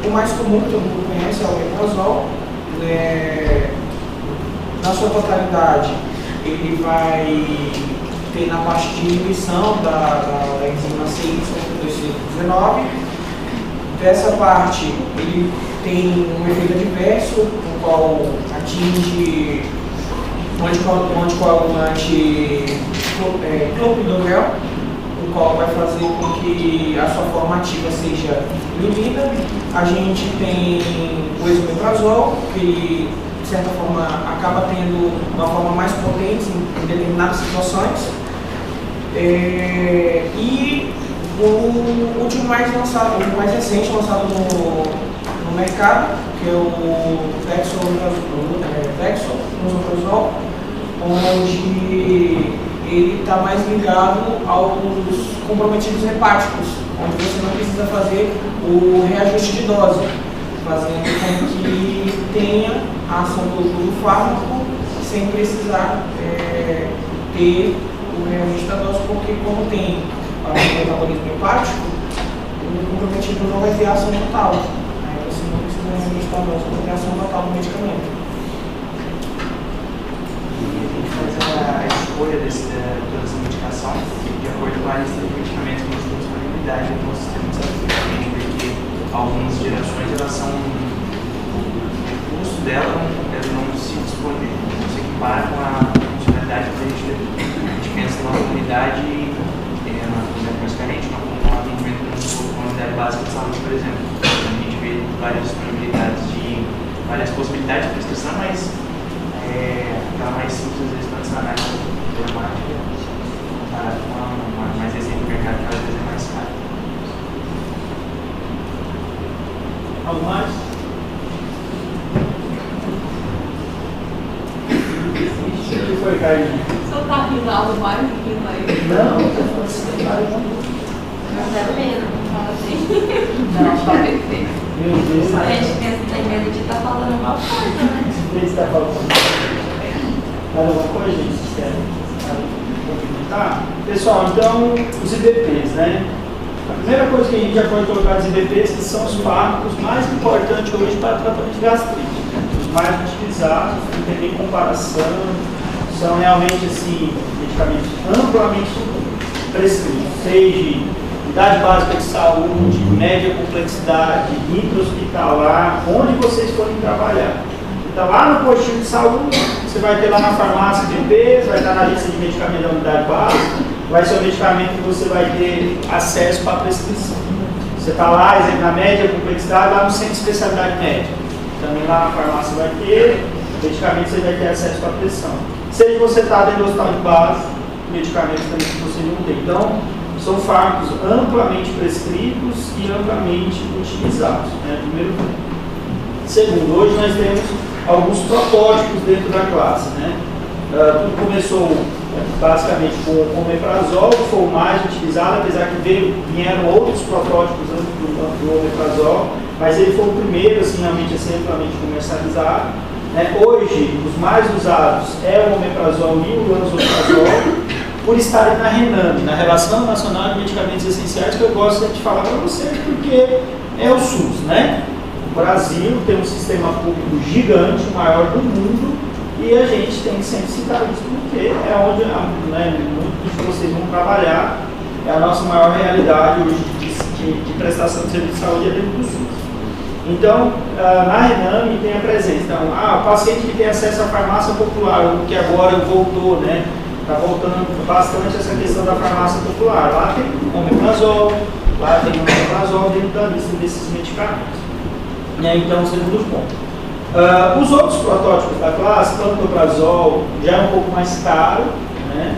o mais comum que todo mundo conhece é o omeprazol. Na sua totalidade, ele vai ter na parte de inibição da enzima CY219. Dessa parte, ele tem um efeito adverso, no qual atinge o anticoagulante clopidogrel, o qual vai fazer com que a sua forma ativa seja inibida. A gente tem o esomeprazol, que ele, de certa forma, acaba tendo uma forma mais potente em determinadas situações. E o último mais recente lançado no mercado, que é o dexlansoprazol, onde ele está mais ligado aos comprometidos hepáticos, onde você não precisa fazer o reajuste de dose, fazendo com que tenha a ação do fármaco sem precisar ter o reajuste da dose, porque como tem o metabolismo hepático, o comprometido não vai ter a ação total. Aí você não precisa reajustar a dose para ter a ação total do medicamento. A escolha toda essa medicação de acordo com a lista de medicamentos que nós temos disponibilidade no nosso sistema de saúde, porque algumas gerações elas são o custo dela não se dispõe, não se equipara com a funcionalidade que a gente tem. unidade praticamente um atendimento numa unidade básica de saúde, por exemplo. A gente vê várias disponibilidades várias possibilidades de prescrição, mas aquela mais simples, às vezes, tradicional, problemática, comparado com a mais recente do mercado, que às vezes é mais caro. Algo mais? O que foi, Carlinhos? Só tá rindo algo mais rindo aí. Não, eu tô falando assim, Mas é medo, não fala assim. Não, tá perfeito. meu Deus. A gente pensa que tem medo de estar falando alguma coisa, né? Você está falando mais alguma coisa, gente? Vocês querem complementar? Pessoal, então, os IBPs, né? A primeira coisa que a gente já pode colocar nos IBPs que são os fármacos mais importantes hoje para tratamento de gastrite. Os mais utilizados, não tem nem comparação, são realmente assim, medicamentos amplamente prescritos, seja unidade básica de saúde, média complexidade, intra-hospitalar, onde vocês forem trabalhar. Então, lá no postinho de saúde, você vai ter lá na farmácia IBPs, vai estar na lista de medicamentos da unidade básica, vai ser o medicamento que você vai ter acesso para a prescrição. Você está lá, exemplo, na média complexidade, lá no centro de especialidade médica. Também lá na farmácia vai ter medicamentos, você vai ter acesso para a prescrição. Seja você está dentro do hospital de base, medicamentos também que você não tem. Então, são fármacos amplamente prescritos e amplamente utilizados, né? Primeiro ponto. Segundo, hoje nós temos alguns protótipos dentro da classe, né? Tudo começou basicamente com o omeprazol, que foi o mais utilizado, apesar que vieram outros protótipos antes do omeprazol, mas ele foi o primeiro assim, realmente a ser amplamente comercializado, né? Hoje, os mais usados é o omeprazol e o lansoprazol, por estarem na RENAME, na Relação Nacional de Medicamentos Essenciais, que eu gosto de falar para vocês, porque é o SUS, né? O Brasil tem um sistema público gigante, o maior do mundo, e a gente tem que sempre citar isso, porque é onde, né, muitos de vocês vão trabalhar, é a nossa maior realidade hoje de prestação de serviço de saúde é dentro do SUS. Então, na RENAME tem a presença. Então, o paciente que tem acesso à farmácia popular, o que agora voltou, né? Está voltando bastante essa questão da farmácia popular. Lá tem o omeprazol, lá tem o omeprazol dentro da lista desses medicamentos. Então, segundo ponto. Os outros protótipos da classe, o pantoprazol já é um pouco mais caro, né?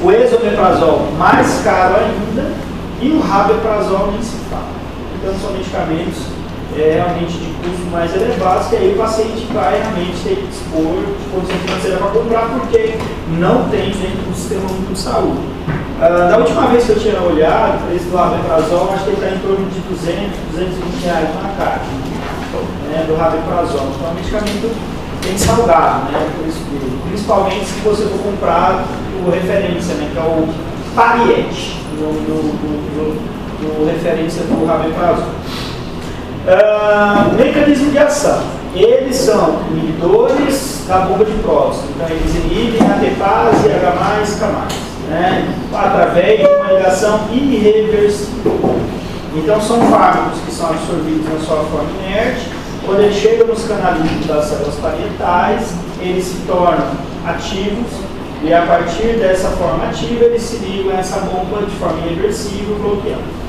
O esomeprazol mais caro ainda, e o rabeprazol nem se fala. Então, são medicamentos realmente de custo mais elevados, que aí o paciente vai realmente ter que dispor de condição financeira para comprar, porque não tem dentro do sistema único de saúde. Da última vez que eu tinha olhado, o preço do rabeprazol, acho que ele está em torno de 200, 220 reais na caixa, né, do rabeprazol. Então é um medicamento bem salgado, né, por isso, principalmente se você for comprar o referência, né, que é o Pariet, do referência do rabeprazol. Mecanismo de ação. Eles são inibidores da bomba de próstata. Então, eles inibem a ATPase, H+, K+, né? Através de uma ligação irreversível. Então, são fármacos que são absorvidos na sua forma inerte. Quando eles chegam nos canalíticos das células parietais, eles se tornam ativos e, a partir dessa forma ativa, eles se ligam a essa bomba de forma irreversível, bloqueando.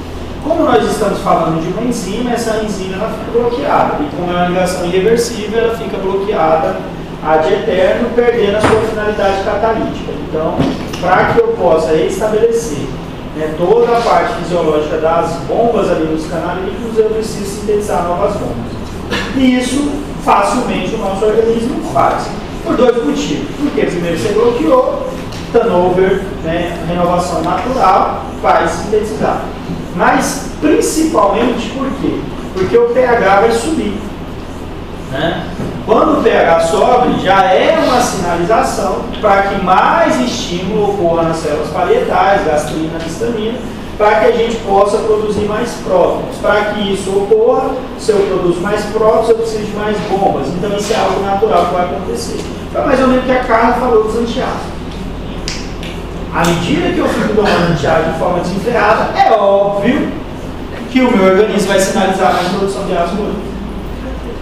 Como nós estamos falando de uma enzima, essa enzima ela fica bloqueada. E como é uma ligação irreversível, ela fica bloqueada ad eterno, perdendo a sua finalidade catalítica. Então, para que eu possa restabelecer, né, toda a parte fisiológica das bombas ali nos canalíticos, eu preciso sintetizar novas bombas. E isso, facilmente, o nosso organismo faz. Por dois motivos. Porque primeiro você bloqueou, turnover, né, renovação natural, vai sintetizar. Mas, principalmente, por quê? Porque o pH vai subir. Né? Quando o pH sobe, já é uma sinalização para que mais estímulo ocorra nas células parietais, gastrina, histamina, para que a gente possa produzir mais prótons. Para que isso ocorra, se eu produzo mais prótons, eu preciso de mais bombas. Então, isso é algo natural que vai acontecer. Então, mais ou menos o que a Carla falou dos antiácidos. À medida que eu fico tomando antiácido de forma desenfreada, é óbvio que o meu organismo vai sinalizar mais produção de ácido úrico.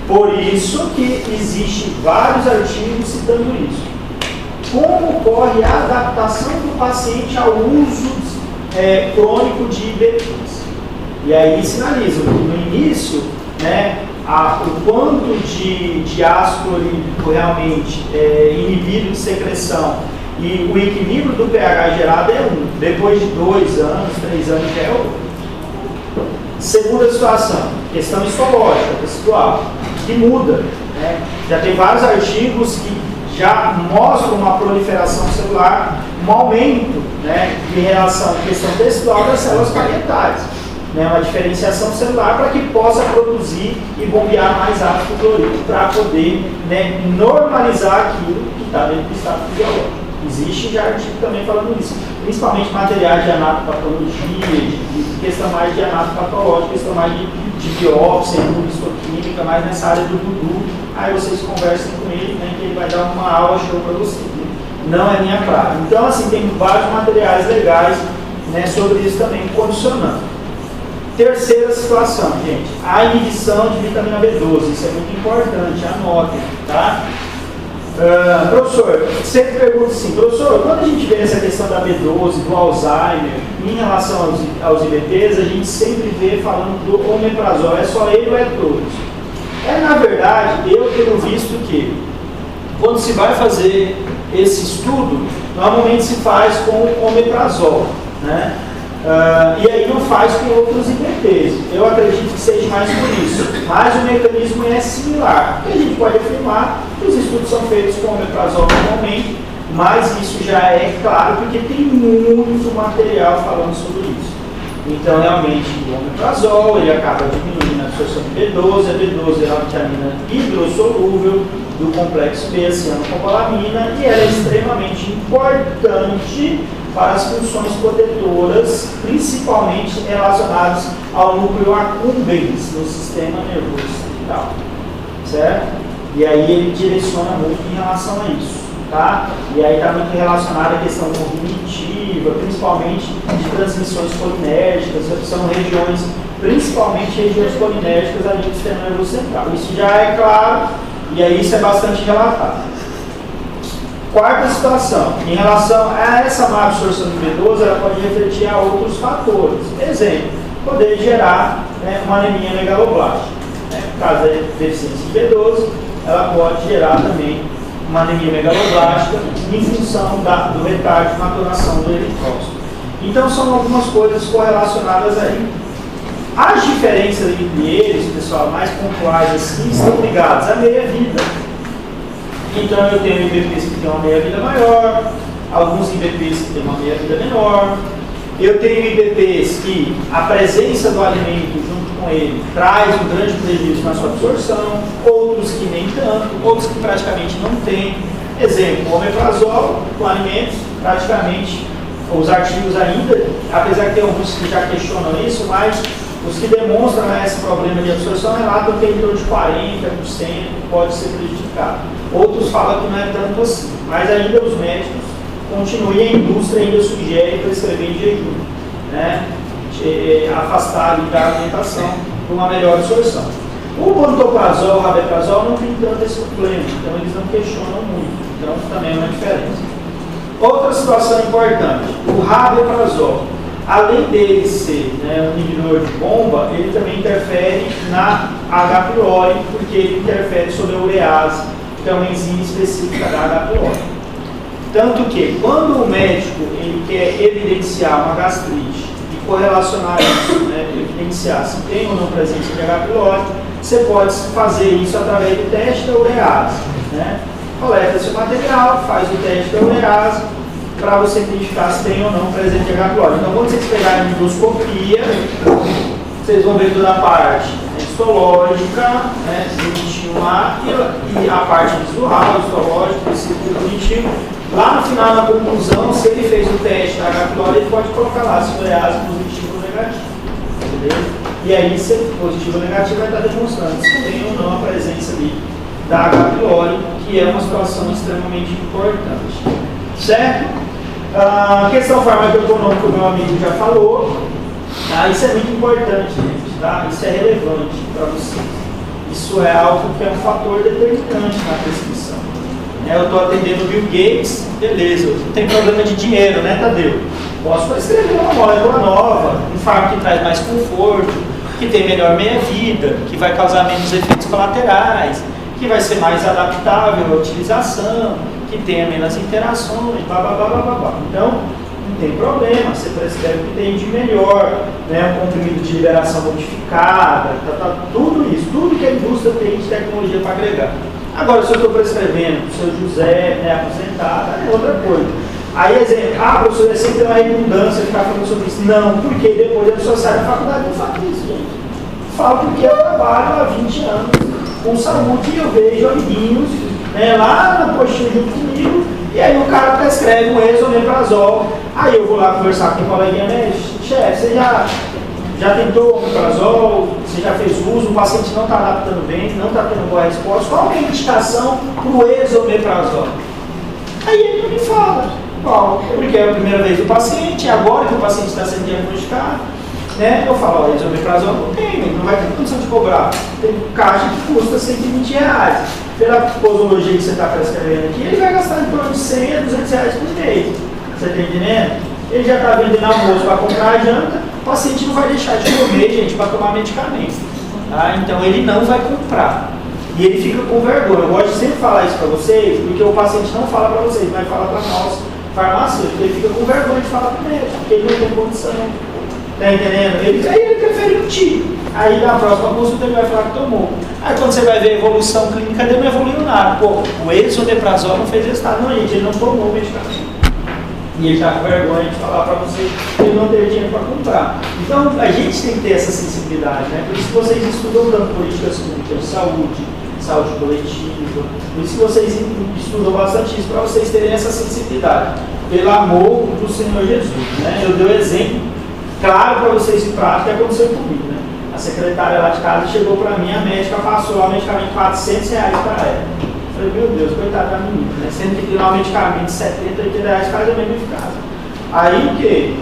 Por isso que existem vários artigos citando isso. como ocorre a adaptação do paciente ao uso crônico de IBPs. E aí sinaliza que no início, né, o quanto de ácido clorídrico realmente inibido de secreção e o equilíbrio do pH gerado é 1. Depois de 2 anos, 3 anos já é outro. Segunda situação, questão histológica, tecidual, que muda. Né? Já tem vários artigos que já mostram uma proliferação celular, um aumento, né, em relação à questão tecidual das células parietais. Né, uma diferenciação celular para que possa produzir e bombear mais ácido clorídrico para poder, né, normalizar aquilo que está dentro do estado fisiológico. Existe já artigo também falando isso, principalmente materiais de anatopatologia, de questão mais de anatopatológica, questão mais de biópsia, imunistoquímica, mais nessa área do Dudu. Aí vocês conversem com ele, né, que ele vai dar uma aula show para vocês. Né? Não é minha praia. Então, assim, tem vários materiais legais, né, sobre isso também, condicionando. Terceira situação, gente, a inibição de vitamina B12, isso é muito importante, anotem, tá? Professor, sempre pergunta assim, professor, quando a gente vê essa questão da B12, do Alzheimer, em relação aos IBPs, a gente sempre vê falando do omeprazol, é só ele ou é todos? Na verdade, eu tenho visto que, quando se vai fazer esse estudo, normalmente se faz com o omeprazol, né? E aí não faz com outros IBPs. Eu acredito que seja mais por isso. Mas o mecanismo é similar. E a gente pode afirmar que os estudos são feitos com omeprazol normalmente, mas isso já é claro porque tem muito material falando sobre isso. Então, realmente, o omeprazol ele acaba diminuindo a absorção de B12. A B12 é uma vitamina hidrossolúvel do complexo B, cianocobalamina, e ela é extremamente importante para as funções protetoras, principalmente relacionadas ao núcleo accumbens no sistema nervoso central, certo? E aí ele direciona muito em relação a isso, tá? E aí está muito relacionado à questão cognitiva, principalmente de transmissões colinérgicas, são regiões, principalmente regiões colinérgicas ali do sistema nervoso central. Isso já é claro, e aí isso é bastante relatado. Quarta situação, em relação a essa má absorção de B12, ela pode refletir a outros fatores. Exemplo, poder gerar, né, uma anemia megaloblástica. Né? Por causa da deficiência de B12, ela pode gerar também uma anemia megaloblástica em função do retardo de maturação do eritrócito. Então, são algumas coisas correlacionadas aí. As diferenças entre eles, pessoal, mais pontuais assim, estão ligadas à meia-vida. Então eu tenho IBPs que têm uma meia-vida maior, alguns IBPs que têm uma meia-vida menor. Eu tenho IBPs que a presença do alimento junto com ele traz um grande prejuízo na sua absorção, outros que nem tanto, outros que praticamente não têm. Exemplo, o omeprazol com alimentos, praticamente, os artigos ainda, apesar que tem alguns que já questionam isso, mas os que demonstram esse problema de absorção relatam que em torno de 40% pode ser prejudicado. Outros falam que não é tanto assim, mas ainda os médicos continuam e a indústria ainda sugere prescrever em jejum, né? Afastar ali da alimentação para uma melhor absorção. O pantoprazol, o rabeprazol não tem tanto esse problema, então eles não questionam muito, então também é uma diferença. Outra situação importante, o rabeprazol. Além dele ser, né, um inibidor de bomba, ele também interfere na H. pylori, porque ele interfere sobre a urease, que é uma enzima específica da H. pylori. Tanto que, quando o médico ele quer evidenciar uma gastrite e correlacionar isso, né, evidenciar se tem ou não presença de H. pylori, você pode fazer isso através do teste da urease. Né? Coleta seu material, faz o teste da urease, para você identificar se tem ou não presente de H. pylori. Então, quando vocês pegarem a endoscopia, vocês vão ver toda a parte histológica, né, bonitinho lá, e a parte visual, histológica, esse tudo bonitinho. Lá no final, na conclusão, se ele fez o teste da H. pylori, ele pode colocar lá se o urease positivo ou negativo. Entendeu? E aí, se é positivo ou negativo, vai estar demonstrando se tem ou não a presença ali da H. pylori, que é uma situação extremamente importante. Certo? A questão farmacoeconômica, o meu amigo já falou. Isso é muito importante, gente, tá? Isso é relevante para vocês. Isso é algo que é um fator determinante na prescrição. Eu estou atendendo o Bill Gates, beleza, não tem problema de dinheiro, né, Tadeu? Posso prescrever uma molécula nova, um fármaco que traz mais conforto, que tem melhor meia-vida, que vai causar menos efeitos colaterais, que vai ser mais adaptável à utilização, que tenha menos interações, blá blá blá blá blá blá. Então, não tem problema, você prescreve o que tem de melhor, né? Um comprimido de liberação modificada, tudo isso, tudo que a indústria tem de tecnologia para agregar. Agora, se eu estou prescrevendo para o seu José, né, aposentado, é outra coisa. Aí, exemplo, professor, é sempre uma redundância ficar falando sobre isso. Não, porque depois a pessoa sai da faculdade e não faz isso, gente. Falo porque eu trabalho há 20 anos com saúde e eu vejo amiguinhos, né, lá no postinho junto comigo, e aí o cara prescreve um esomeprazol. Aí eu vou lá conversar com o coleguinha, né, chefe, você já tentou omeprazol, você já fez uso, o paciente não está adaptando bem, não está tendo boa resposta, qual é a indicação para o esomeprazol? Aí ele não me fala qual, porque é a primeira vez do paciente, agora que o paciente está sendo diagnosticado, né, eu falo, olha, esomeprazol não tem, não vai ter condição de cobrar, tem caixa que custa R$120, pela posologia que você está prescrevendo aqui, ele vai gastar em torno de R$100 a R$200 por mês, você está entendendo? Ele já está vendendo almoço para comprar a janta, o paciente não vai deixar de comer, gente, para tomar medicamento. Tá? Então ele não vai comprar. E ele fica com vergonha. Eu gosto de sempre falar isso para vocês, porque o paciente não fala para vocês, mas fala para nós, farmacêuticos. Ele fica com vergonha de falar para o médico, porque ele não tem condição. Tá entendendo? Aí ele prefere mentir. Aí na próxima consulta ele vai falar que tomou. Aí quando você vai ver a evolução clínica dele, não evoluiu nada. Pô, o esomeprazol não fez resultado. Não, gente, ele não tomou o medicamento. E ele está com vergonha de falar para você que ele não teve dinheiro para comprar. Então, a gente tem que ter essa sensibilidade, né? Por isso que vocês estudam tanto políticas públicas de saúde coletiva, por isso que vocês estudam bastante isso, para vocês terem essa sensibilidade, pelo amor do Senhor Jesus, né? Eu dei um exemplo claro para vocês de prática que aconteceu comigo, né? A secretária lá de casa chegou para mim, a médica passou lá o medicamento R$400 para ela. Eu falei, meu Deus, coitado da menina, né? Sendo que lá o medicamento de R$70, R$80 faz a mesma eficácia. Aí o quê?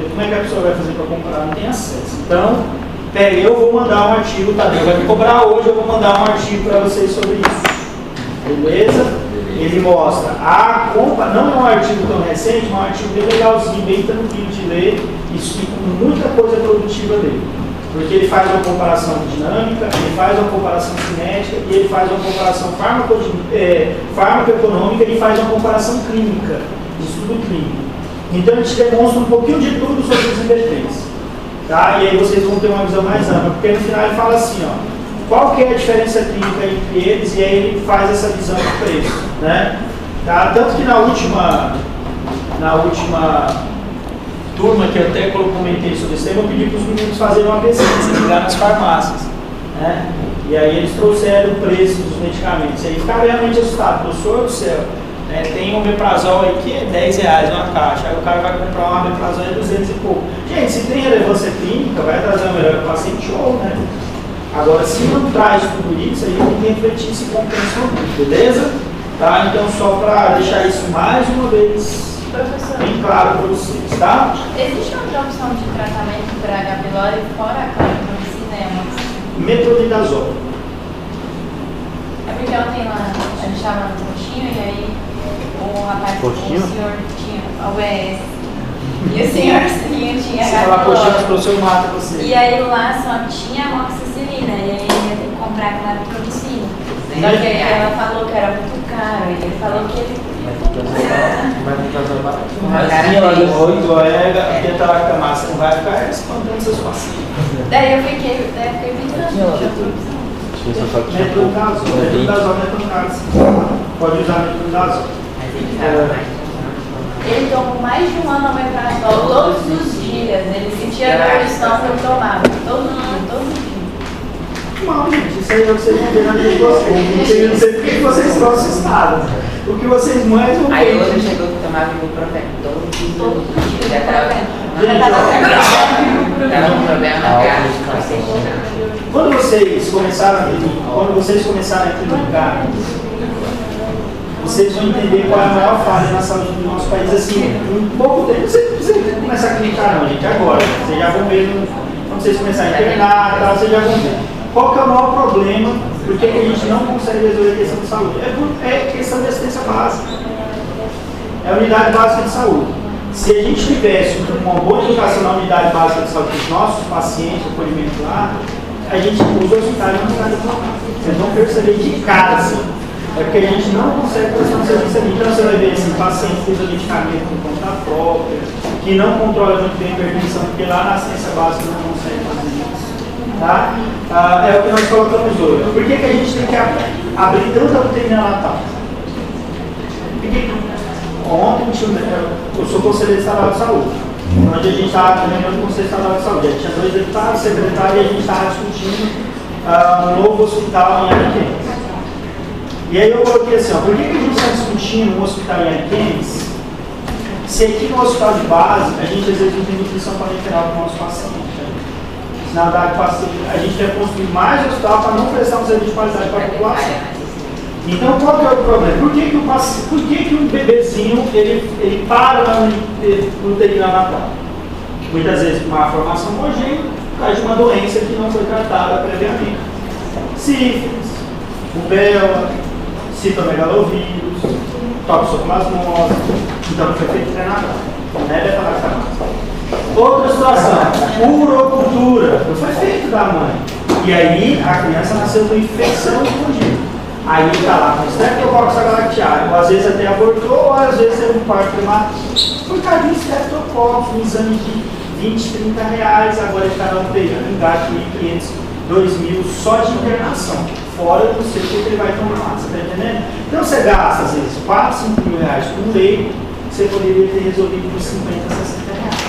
Como é que a pessoa vai fazer para comprar? Não tem acesso. Então, eu vou mandar um artigo, Tadeu vai me cobrar hoje, eu vou mandar um artigo para vocês sobre isso. Beleza? Ele mostra a compra, não é um artigo tão recente, mas é um artigo bem legalzinho, bem tranquilo de ler, e com muita coisa produtiva dele. Porque ele faz uma comparação dinâmica, ele faz uma comparação cinética, e ele faz uma comparação farmacoeconômica e faz uma comparação clínica, de estudo clínico. Então ele te demonstra um pouquinho de tudo sobre os invertentes. Tá? E aí vocês vão ter uma visão mais ampla, porque no final ele fala assim, ó, qual que é a diferença clínica entre eles, e aí ele faz essa visão de preço. Né? Tá? Tanto que na última turma que eu até comentei sobre isso, eu pedi para os meninos fazerem uma pesquisa, ligar nas farmácias, né? E aí eles trouxeram o preço dos medicamentos, aí ficaram realmente assustados, professor do céu, né? Tem um omeprazol aí que é R$10 uma caixa, aí o cara vai comprar um omeprazol de 200 e pouco. Gente, se tem relevância clínica, vai trazer uma melhor para o paciente, show, né? Agora, se não traz tudo isso, aí tem que refletir se compensa ou não, beleza? Tá? Então, só para deixar isso mais uma vez bem claro para vocês, tá? Existe outra opção de tratamento para H. pylori fora a claritromicina e amoxicilina? Metronidazol. É porque ontem lá, a gente estava no postinho e aí o rapaz, Postinho? o senhor tinha a UES e o senhorzinho tinha Se H. falar pylori. coxinha, o professor mata você. E aí lá só tinha amoxicilina e aí ele ia ter que comprar claritromicina. Só que aí ela falou que era muito caro e ele falou que ele Mas ela depois, porque tá lá com a massa, não vai ficar espantando seus pacientes. Daí eu fiquei pensando, Metronidazol não é tão caro assim. Pode usar metronidazol. ele tomou mais de um ano omeprazol todos os dias. Ele sentia dor de estômago e tomava todo dia. Mal, gente, isso aí vocês vão ver na vida de vocês. Eu não sei por que vocês estão assustados. O que vocês mais vão ver. Aí hoje chegou que tomava ibuprofeno todo dia. Já tava um problema na cara. Quando vocês começarem a clinicar, vocês vão entender qual é a maior falha na saúde do nosso país. Assim, em pouco tempo, você não precisa começar a clinicar não, gente, agora. Vocês já vão ver, quando vocês começarem a internar, vocês já vão ver. Qual que é o maior problema Por que a gente não consegue resolver a questão de saúde? É questão de assistência básica. É a unidade básica de saúde. Se a gente tivesse uma boa educação na unidade básica de saúde dos nossos pacientes, o acolhimento lá, a gente usa o hospital na unidade básica. Vocês vão perceber de casa. É porque a gente não consegue prestar um serviço ali. Então você vai ver assim, pacientes que usam medicamento por conta própria, que não controla muito bem a hipertensão, porque lá na assistência básica não consegue fazer isso. Tá? É o que nós colocamos hoje. Por que a gente tem que abrir tanta UTI neonatal? Ontem eu sou conselheiro estadual de saúde, onde a gente estava reunindo o Conselho Estadual de Saúde. Tinha 2 deputados, secretário, e a gente estava discutindo um novo hospital em Ariquemes. E aí eu coloquei assim, ó, por que a gente está discutindo um hospital em Ariquemes, se aqui no hospital de base a gente às vezes não tem nutrição parenteral para o nosso paciente? Na verdade, a gente quer construir mais hospital para não prestar um serviço de qualidade para a população. Então, qual que é o problema? Por que um bebezinho ele para no UTI neonatal? Muitas vezes com uma formação homogênea, por causa de uma doença que não foi tratada previamente. Sífilis, rubéola, citomegalovírus, toxoplasmose, então não foi feito pré-natal. Não é beta-lactamase. Outra situação, urocultura, não foi feito da mãe. E aí a criança nasceu com infecção escondida. Aí ele está lá com Streptococcus agalactiae, ou às vezes até abortou, ou às vezes teve um parto prematuro. Por causa de Streptococcus, um exame de 20, 30 reais, agora ele está dando um gasto de 1.500, 2.000 só de internação, fora do seu que ele vai tomar lá, você está entendendo? Então você gasta às vezes 4, 5 mil reais com um leito, você poderia ter resolvido por 50, 60 reais.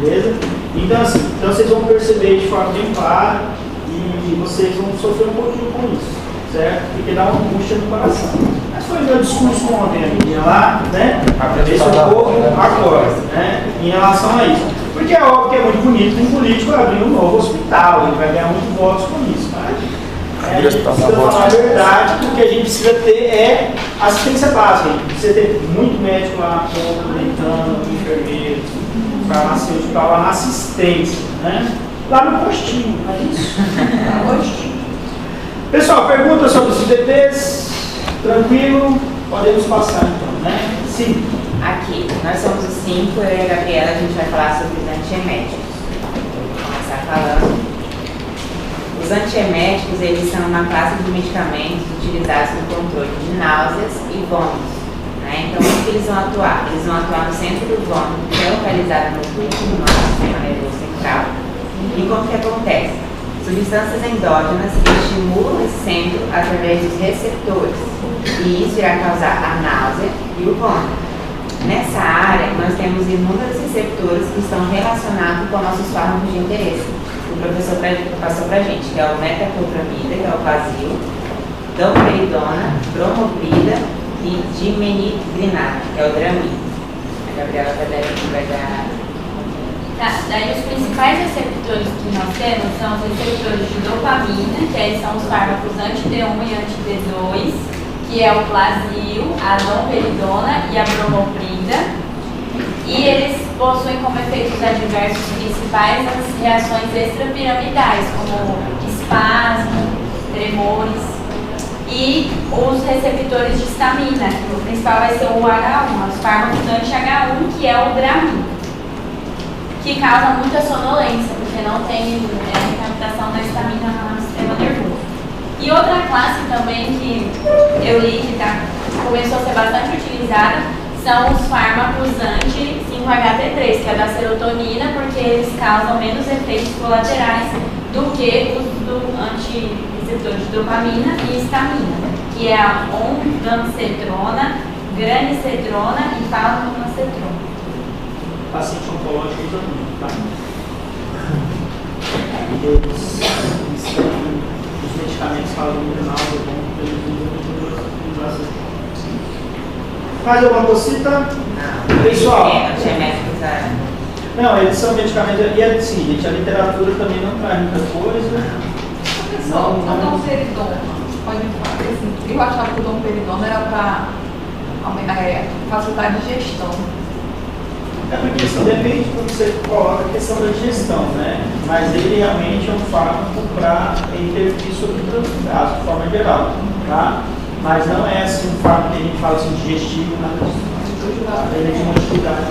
Beleza? Então assim, vocês vão perceber de forma bem clara e vocês vão sofrer um pouquinho com isso. Certo? Porque dá uma angústia no coração. Mas foi meu discurso ontem, a menina lá, né? Esse é um pouco agora, né? Em relação a isso. Porque é óbvio que é muito bonito um político abrir um novo hospital, ele vai ganhar muitos votos com isso. Mas a gente precisa falar a verdade, porque a gente precisa ter assistência básica. A gente precisa ter muito médico lá na ponta, orientando, enfermeiros, farmacêutico lá na assistência, né? Lá no postinho, não é isso? No postinho. Pessoal, pergunta sobre os IDPs? Tranquilo? Podemos passar então, né? Sim. Aqui, nós somos os 5, eu e a Gabriela, a gente vai falar sobre os antieméticos. Vou começar falando. Os antieméticos, eles são uma classe de medicamentos utilizados no controle de náuseas e vômitos. Né? Então, como que eles vão atuar? Eles vão atuar no centro do vômito, que é localizado no bulbo, no nosso sistema nervoso central. E como que acontece? Substâncias endógenas estimulam esse centro através dos receptores, e isso irá causar a náusea e o vômito. Nessa área, nós temos inúmeros receptores que estão relacionados com nossos fármacos de interesse. O professor passou para a gente, que é o metaclopramida, que é o Vazil, domperidona, bromoprida e dimenidrinate, que é o Dramin. A Gabriela vai dar... Daí os principais receptores que nós temos são os receptores de dopamina, que aí são os fármacos anti-D1 e anti-D2, que é o Plasil, a domperidona e a bromoprida. E eles possuem como efeitos adversos principais as reações extrapiramidais, como espasmo, tremores. E os receptores de histamina, o principal vai ser o H1, os fármacos anti-H1, que é o Dramin, que causa muita sonolência, porque não tem recaptação da histamina no sistema nervoso. E outra classe também que eu li que começou a ser bastante utilizada são os fármacos anti-5-HT3, que é da serotonina, porque eles causam menos efeitos colaterais do que os do anti-receptores de dopamina e histamina, que é a ondansetrona, granisetrona e palmitocetrona. Paciente oncológico usa muito, tá? Os medicamentos falam muito náusea, eles usam muito. Mais alguma cosita? Não. Pessoal? Não, eles são medicamentos. E é assim, gente, a literatura também não traz muita coisa. Pessoal, a domperidona, pode falar assim, eu achava que o domperidona era para facilitar a digestão. É porque isso depende quando você coloca a questão da digestão, né? Mas ele realmente é um fármaco para interferir sobre o translitase, de forma geral, tá? Mas não é assim um fármaco que a gente fala assim, digestivo, nada disso. Ele é de uma utilidade.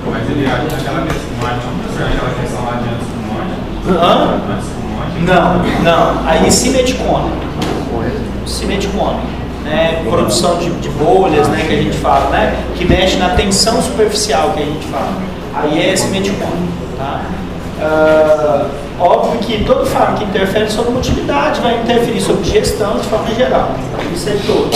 Mas ele age naquela questão lá de antes do monte. Não. Aí simeticona. Simeticona. Né? Produção de bolhas, né, que a gente fala, né? Que mexe na tensão superficial que a gente fala. Aí é simeticona. Tá? Óbvio que todo fármaco que interfere sobre motilidade vai interferir sobre digestão de forma geral. Isso é todo.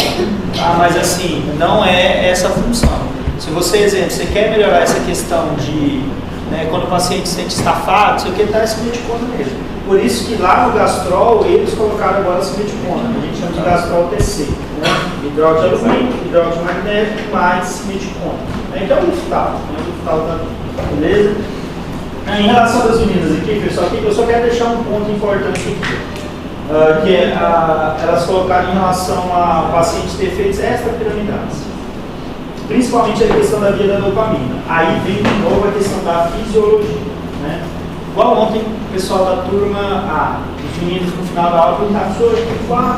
Tá? Mas assim, não é essa a função. Se você, exemplo, você quer melhorar essa questão de, né, quando o paciente se sente estafado, você quer dar esse simeticona nele. Por isso que lá no gastrol, eles colocaram agora a simeticona, a gente chama de gastrol TC, né? Hidróxido de alumínio, hidróxido de magnésio, mais simeticona. Então, o tá, beleza? Em relação às meninas aqui, pessoal, aqui eu só quero deixar um ponto importante aqui, que é elas colocaram em relação a pacientes ter efeitos extrapiramidais. Principalmente a questão da via da dopamina. Aí vem de novo a questão da fisiologia, né? Igual ontem, o pessoal da turma A, os meninos no final da aula perguntaram,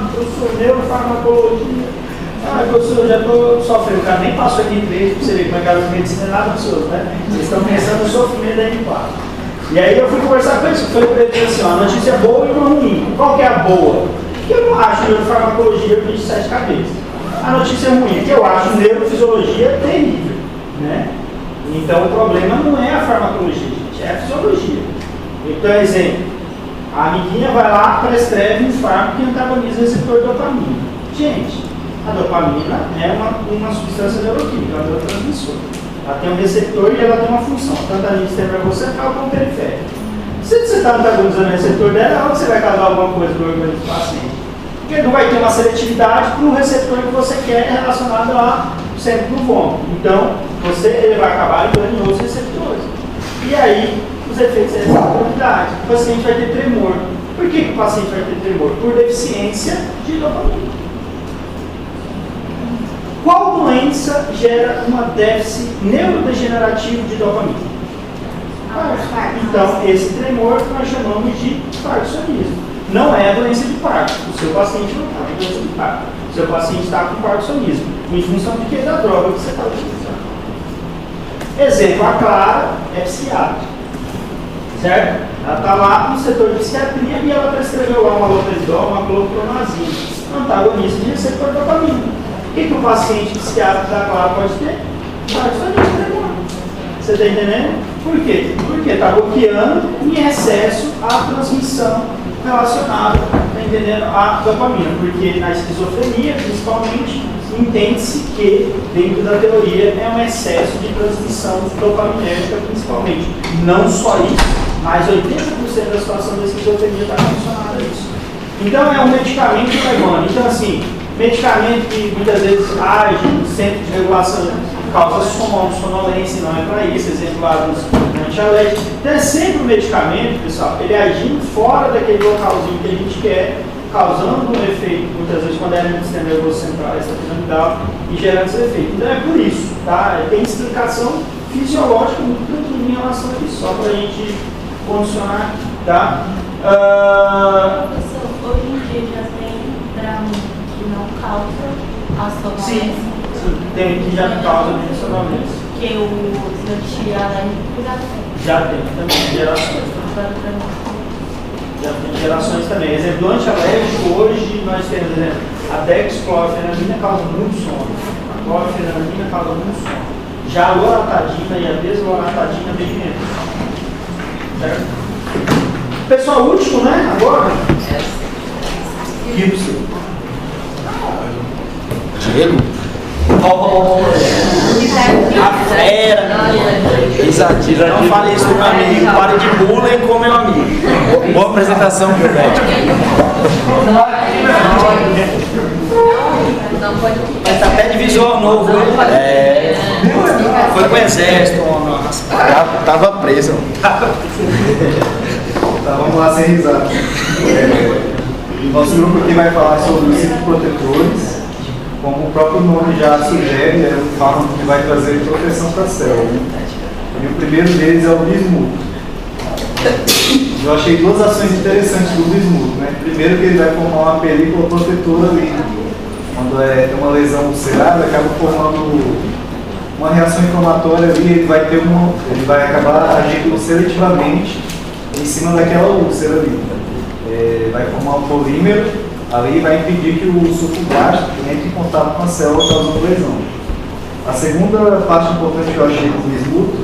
professor, neurofarmacologia. Professor, eu já estou sofrendo. O cara nem passou aqui em 3 para você ver como é que a medicina é nada absurdo, né? Vocês estão pensando no sofrimento da M4. E aí eu fui conversar com eles, falei para eles assim, a notícia boa e uma ruim. Qual que é a boa? Que eu não acho neurofarmacologia bicho de 7 cabeças. A notícia ruim é que eu acho neurofisiologia terrível, né? Então o problema não é a farmacologia, gente, é a fisiologia. Então, exemplo, a amiguinha vai lá, prescreve um fármaco que antagoniza o receptor de dopamina. Gente, a dopamina é uma substância neuroquímica, uma neurotransmissora. Ela tem um receptor e ela tem uma função, tanto a sistema nervoso central como periférico. Se você está antagonizando o receptor dela, você vai causar alguma coisa no organismo do paciente. Porque não vai ter uma seletividade para o receptor que você quer relacionado ao centro do vômito. Então, ele vai acabar ligando em outros receptores. E aí, os efeitos dessa seletividade. O paciente vai ter tremor. Por que o paciente vai ter tremor? Por deficiência de dopamina. Qual doença gera um déficit neurodegenerativo de dopamina? Então, esse tremor que nós chamamos de parkinsonismo. Não é a doença de Parkinson. O seu paciente não está com doença de Parkinson. O seu paciente está com parkinsonismo. Em função de que? Da droga que você está utilizando. Exemplo, a Clara é psiquiatra. Certo? Ela está lá no setor de psiquiatria e ela prescreveu lá uma loperidol, uma clopronazina, antagonista de receptor dopamina. O que o paciente psiquiatra da Clara pode ter? Parkinsonismo. Você está entendendo? Por quê? Porque está bloqueando em excesso a transmissão relacionada, tá entendendo, à dopamina, porque na esquizofrenia, principalmente, entende-se que, dentro da teoria, é um excesso de transmissão dopaminérgica, principalmente. Não só isso, mas 80% da situação da esquizofrenia está relacionada a isso. Então, é um medicamento levando. Então, assim, medicamento que muitas vezes age no centro de regulação, causa sono, sonolência, não é para isso, exemplo lá dos antialérgicos. Então é sempre um medicamento, pessoal, ele agindo fora daquele localzinho que a gente quer, causando um efeito, muitas vezes quando é no sistema nervoso central, essa piramidal, e gerando esse efeito. Então é por isso, tá? Tem explicação fisiológica muito tranquila em relação a isso, só para a gente condicionar, tá? Hoje em dia já tem drama que não causa a sonolência. Sim, tem que já causa sonolência. Que os antialérgicos já tem também gerações. Já tem gerações também. Exemplo, do antialérgico, hoje nós temos, exemplo, a dexclorfenamina causa muito sono. A clorfenamina causa muito sono. Já a loratadina e a desloratadina bem menos. Certo? Pessoal, último, né? Agora? Gibson. Diego? A fera. Não fale isso com meu amigo. Pare de bullying com meu amigo. Boa apresentação, meu médico. Não pode. Mas tá até de visual novo, né? Foi pro exército, Tava preso. Tá, vamos lá, sem risada. Nosso grupo aqui vai falar sobre os citoprotetores. Como o próprio nome já sugere, é um fármaco que vai trazer proteção para a célula. E o primeiro deles é o bismuto. Eu achei duas ações interessantes do bismuto, né? Primeiro que ele vai formar uma película protetora ali. Quando tem uma lesão ulcerada, acaba formando uma reação inflamatória ali, ele vai acabar agindo seletivamente em cima daquela úlcera ali. Vai formar um polímero ali e vai impedir que o suco gástrico entre em contato com a célula causando lesão. A segunda parte importante que eu achei do bismuto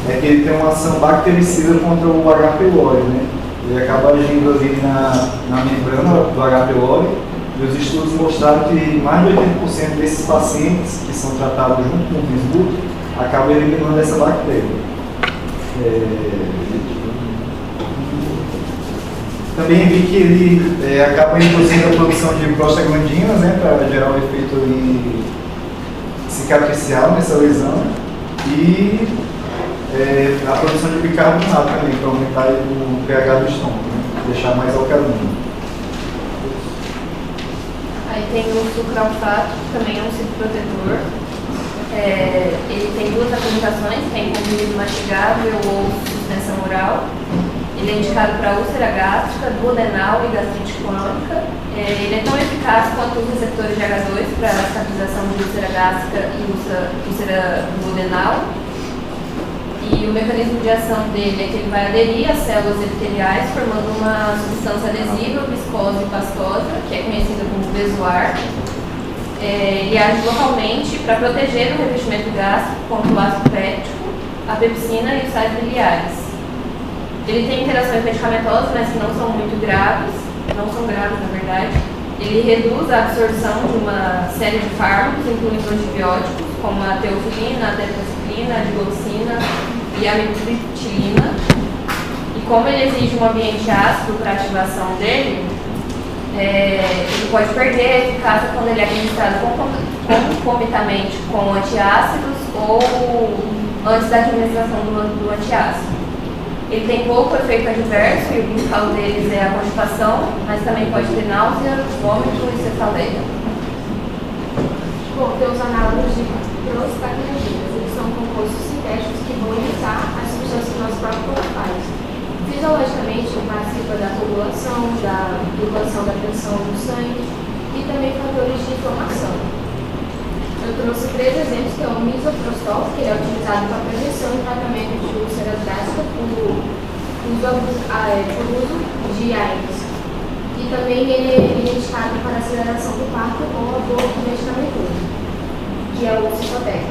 é que ele tem uma ação bactericida contra o H. pylori, né? Ele acaba agindo ali na membrana do H. pylori, e os estudos mostraram que mais de 80% desses pacientes que são tratados junto com o bismuto acabam eliminando essa bactéria. Também vi que ele acaba induzindo a produção de prostaglandinas, né, para gerar um efeito ali cicatricial nessa lesão, e a produção de bicarbonato também, para aumentar o pH do estômago, né? Deixar mais alcalino. Aí tem o sucralfato, que também é um citroprotetor. Ele tem duas apresentações, tem comprimido mastigável ou suspensão oral. Ele é indicado para úlcera gástrica, duodenal e gastrite crônica. Ele é tão eficaz quanto os receptores de H2 para a estabilização de úlcera gástrica e úlcera duodenal. E o mecanismo de ação dele é que ele vai aderir às células epiteliais, formando uma substância adesiva, viscosa e pastosa, que é conhecida como bezoar. Ele age localmente para proteger o revestimento gástrico contra o ácido péptico, a pepsina e os sais biliares. Ele tem interações medicamentosas, mas que não são muito graves, não são graves na verdade. Ele reduz a absorção de uma série de fármacos, incluindo antibióticos, como a teofilina, a tetracyclina, a digoxina e a amitriptilina. E como ele exige um ambiente ácido para a ativação dele, ele pode perder a eficácia quando ele é administrado concomitantemente com antiácidos ou antes da administração do antiácido. Ele tem pouco efeito adverso e o principal deles é a constipação, mas também pode ter náusea, vômito e cefaleia. Bom, tem os análogos de prostaglandinas. Eles são compostos sintéticos que vão imitar as substâncias que nosso próprio corpo faz. Fisiologicamente, participa da regulação, da regulação da pressão do sangue e também fatores de inflamação. Eu trouxe 3 exemplos, que é o misoprostol, que é utilizado para prevenção e tratamento de úlceras gástricas por uso de AIDS. E também ele é indicado para aceleração do parto ou aborto medicamentoso, que é o Citotec.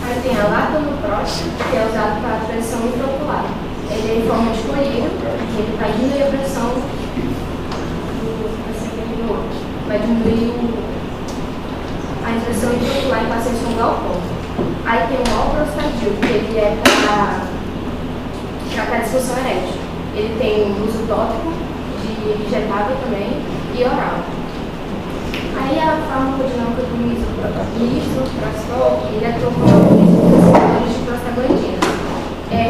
Aí tem a latanoprost, que é usado para pressão intraocular. Ele é em forma de colírio, que ele vai diminuir a pressão vai diminuir a injeção intraocular em pacientes com glaucoma. Aí tem o alprostadil, que ele é para a disfunção erétil. Ele tem uso tópico, de injetável também, e oral. Aí a farmacodinâmica do misoprostol, ele atua como receptores de prostaglandina,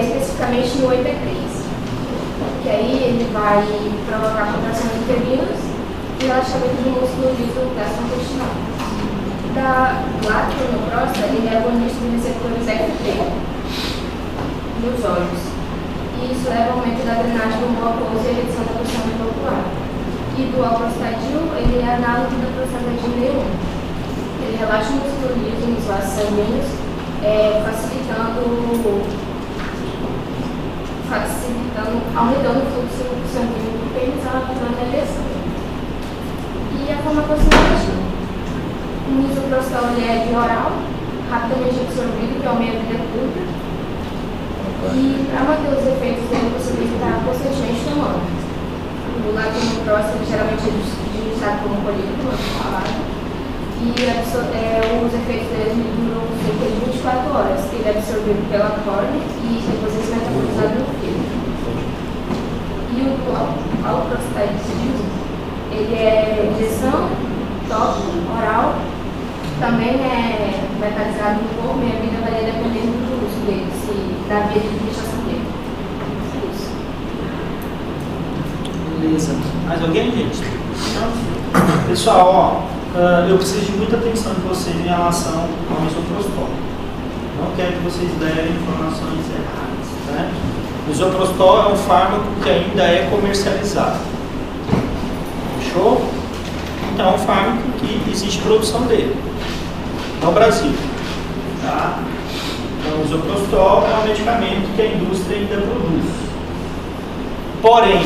especificamente no 8E3, que aí ele vai provocar contrações uterinas e relaxamento do músculo liso gastrointestinal. Da latanoprost, ele é agonista de receptores F3 nos olhos. E isso leva ao aumento da drenagem do mucosa e redução da pressão intraocular. E do alprostadil, ele é análogo da prostaglandina 1. Ele relaxa o músculo liso nos vasos sanguíneos, aumentando o fluxo sanguíneo e permitindo a ereção. E a farmacocinética. O misoprostol é de oral, rapidamente absorvido, que é o meia-vida curta. E para manter os efeitos dele, você tem que estar constantemente tomando. O latanoprost geralmente é utilizado como colírio, como eu falava. E os efeitos dele duram cerca de 24 horas, que ele é absorvido pela córnea e depois ele é metabolizado no fígado. E o alprostadil, ele é injeção, tópico, oral, também é metalizado no corpo e a vida vai dependendo do uso dele, da via de administração dele. É isso. Beleza. Mais alguém, gente? Não? Pessoal, ó, eu preciso de muita atenção de vocês em relação ao misoprostol. Não quero que vocês levem informações erradas. Né? O misoprostol é um fármaco que ainda é comercializado. Fechou? Então é um fármaco que existe produção dele no Brasil. Tá? Então o misoprostol é um medicamento que a indústria ainda produz. Porém,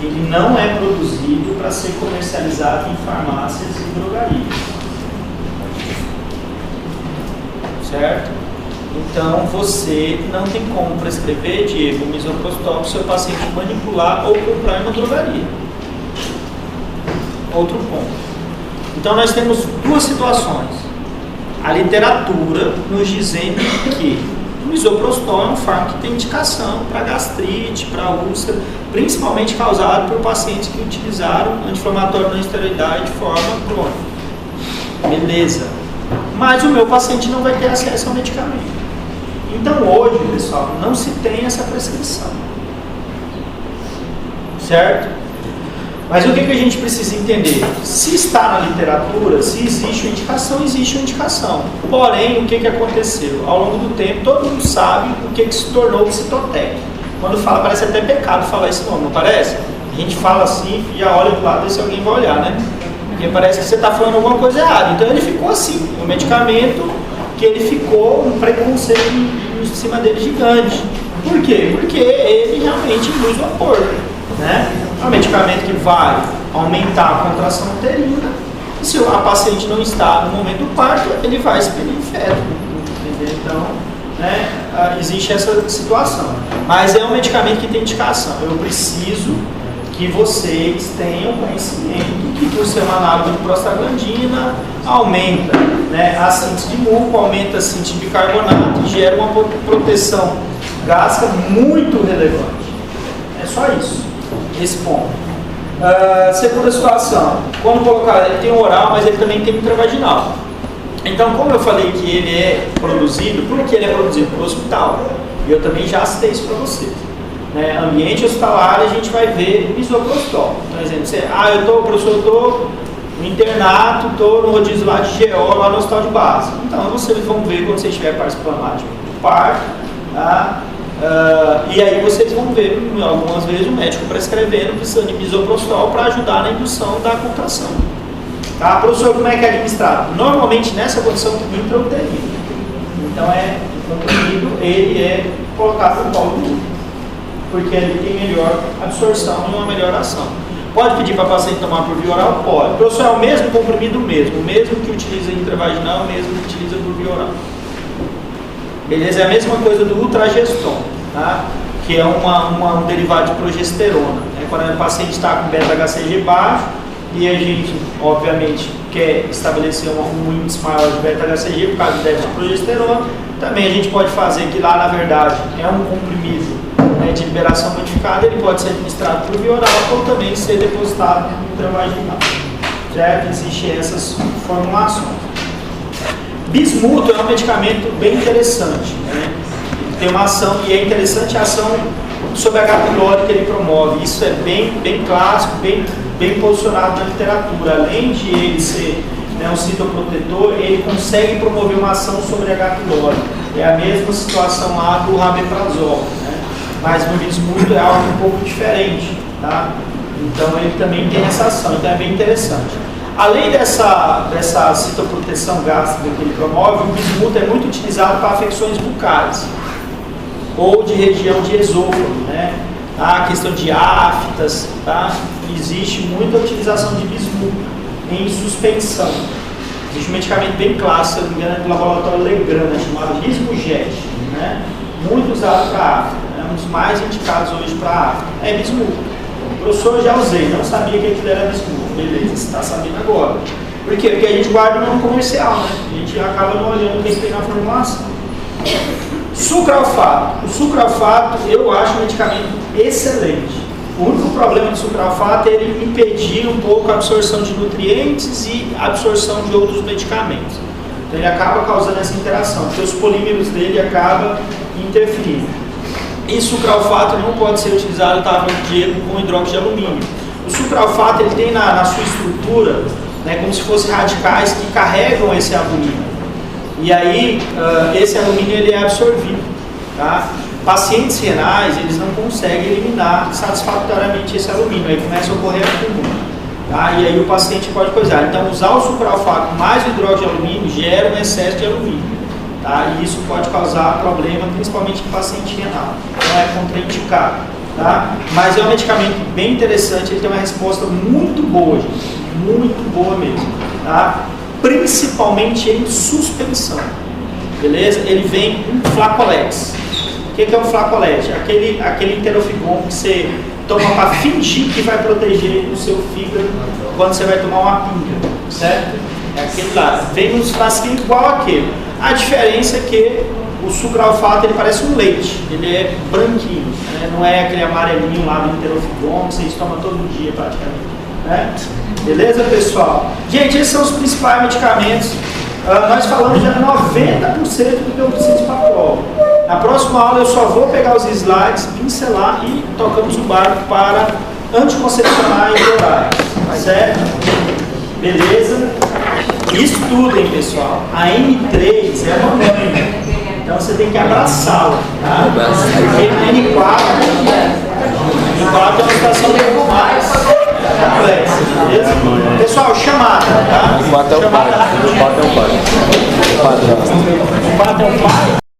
ele não é produzido para ser comercializado em farmácias e drogarias. Certo? Então você não tem como prescrever, Diego, misoprostol para o seu paciente manipular ou comprar em uma drogaria. Outro ponto. Então nós temos duas situações. A literatura nos dizendo que o misoprostol é um fármaco que tem indicação para gastrite, para úlcera, principalmente causado por pacientes que utilizaram anti-inflamatório não esteroidal de forma crônica. Beleza. Mas o meu paciente não vai ter acesso ao medicamento. Então hoje, pessoal, não se tem essa prescrição. Certo? Mas o que a gente precisa entender? Se está na literatura, se existe uma indicação, existe uma indicação. Porém, o que aconteceu? Ao longo do tempo, todo mundo sabe o que se tornou o Citotec. Quando fala, parece até pecado falar esse nome, não parece? A gente fala assim e já olha do lado e se alguém vai olhar, né? Porque parece que você está falando alguma coisa errada. Então ele ficou assim, um medicamento que ele ficou um preconceito em cima dele gigante. Por quê? Porque ele realmente induz o aborto, né? É um medicamento que vai aumentar a contração uterina e se a paciente não está no momento do parto, ele vai expelir feto. Entendeu? Então, né, existe essa situação. Mas é um medicamento que tem indicação. Eu preciso que vocês tenham conhecimento que por ser um análogo de prostaglandina aumenta, né, a síntese de muco, aumenta a síntese de bicarbonato e gera uma proteção gástrica muito relevante. É só isso, esse ponto. Segunda situação, quando colocar, ele tem oral, mas ele também tem intravaginal. Então, como eu falei que ele é produzido, por que ele é produzido? Para o hospital. E eu também já citei isso para vocês. Né, ambiente hospitalar, a gente vai ver misoprostol. Por exemplo, você, professor, eu estou no internato, estou no rodízio lá de GO, lá no hospital de base. Então, vocês vão ver quando vocês estiverem participando lá de um parto, tá? E aí vocês vão ver, algumas vezes, o médico prescrevendo, precisando de misoprostol para ajudar na indução da contração. Tá? Professor, como é que é administrado? Normalmente, nessa condição, intrauterina. Então, o comprimido, ele é colocado no colo do útero, porque ele tem melhor absorção e uma melhor ação. Pode pedir para o paciente tomar por via oral? Pode. Professor, é o mesmo comprimido mesmo, o mesmo que utiliza intravaginal, o mesmo que utiliza por via oral. Beleza? É a mesma coisa do ultrageston, tá? Que é um derivado de progesterona. Né? Quando o paciente está com beta-HCG baixo e a gente, obviamente, quer estabelecer um índice maior de beta-HCG por causa do déficit de progesterona, também a gente pode fazer que lá, na verdade, é um comprimido de liberação modificada, ele pode ser administrado por via oral ou também ser depositado no intravaginal. Certo? Existem essas formulações. Bismuto é um medicamento bem interessante, né? Tem uma ação, e é interessante a ação sobre a H. pylori que ele promove. Isso é bem clássico, bem posicionado na literatura. Além de ele ser, né, um citoprotetor, ele consegue promover uma ação sobre a H. pylori. É a mesma situação lá do rabeprazol, né? Mas no bismuto é algo um pouco diferente, tá? Então ele também tem essa ação, então é bem interessante. Além dessa citoproteção gástrica que ele promove, o bismuto é muito utilizado para afecções bucais ou de região de esôfago, né? A questão de aftas, tá? Existe muita utilização de bismuto em suspensão. Existe um medicamento bem clássico, se não me engano, do laboratório Legrand, chamado Rismujet, né? Muito usado para afta, né? Um dos mais indicados hoje para afta. É bismuto. O professor, já usei, não sabia que aquilo era bismuto. Beleza, você está sabendo agora. Por quê? Porque a gente guarda no comercial, né? A gente acaba não olhando o que tem na formulação. Sucralfato. O sucralfato eu acho um medicamento excelente. O único problema do sucralfato é ele impedir um pouco a absorção de nutrientes e a absorção de outros medicamentos. Então ele acaba causando essa interação, porque os polímeros dele acabam interferindo. E sucralfato não pode ser utilizado, eu estava falando, Diego, com hidróxido de alumínio. O sucralfato ele tem na sua estrutura, né, como se fossem radicais que carregam esse alumínio. E aí, esse alumínio ele é absorvido, tá? Pacientes renais, eles não conseguem eliminar satisfatoriamente esse alumínio, aí começa a ocorrer acúmulo, tá? E aí o paciente pode coisar. Então, usar o sucralfato mais o hidróxido de alumínio gera um excesso de alumínio, tá? E isso pode causar problema, principalmente em paciente renal. Então, é contraindicado, tá? Mas é um medicamento bem interessante, ele tem uma resposta muito boa, gente, muito boa mesmo, tá? Principalmente em suspensão, beleza? Ele vem em flacoletes. O que é um flacolete? Aquele interferon que você toma para fingir que vai proteger o seu fígado quando você vai tomar uma pinga, certo? É aquele lá. Vem nos frasquinhos igual aquele. A diferença é que o sucralfato ele parece um leite, ele é branquinho, né? Não é aquele amarelinho lá do interferon que vocês tomam todo dia praticamente, né? Beleza, pessoal? Gente, esses são os principais medicamentos. Nós falamos já 90% do que eu preciso para a prova. Na próxima aula eu só vou pegar os slides, pincelar e tocamos o barco para anticoncepcionais orais, certo? Beleza? Estudem, pessoal. A M3 é uma mãe, então você tem que abraçá-la, tá? Porque a N4 é uma situação meio mais complexa, beleza? Pessoal, chamada, tá? O 4 é o pai. O 4 é o pai. O 4 é o pai.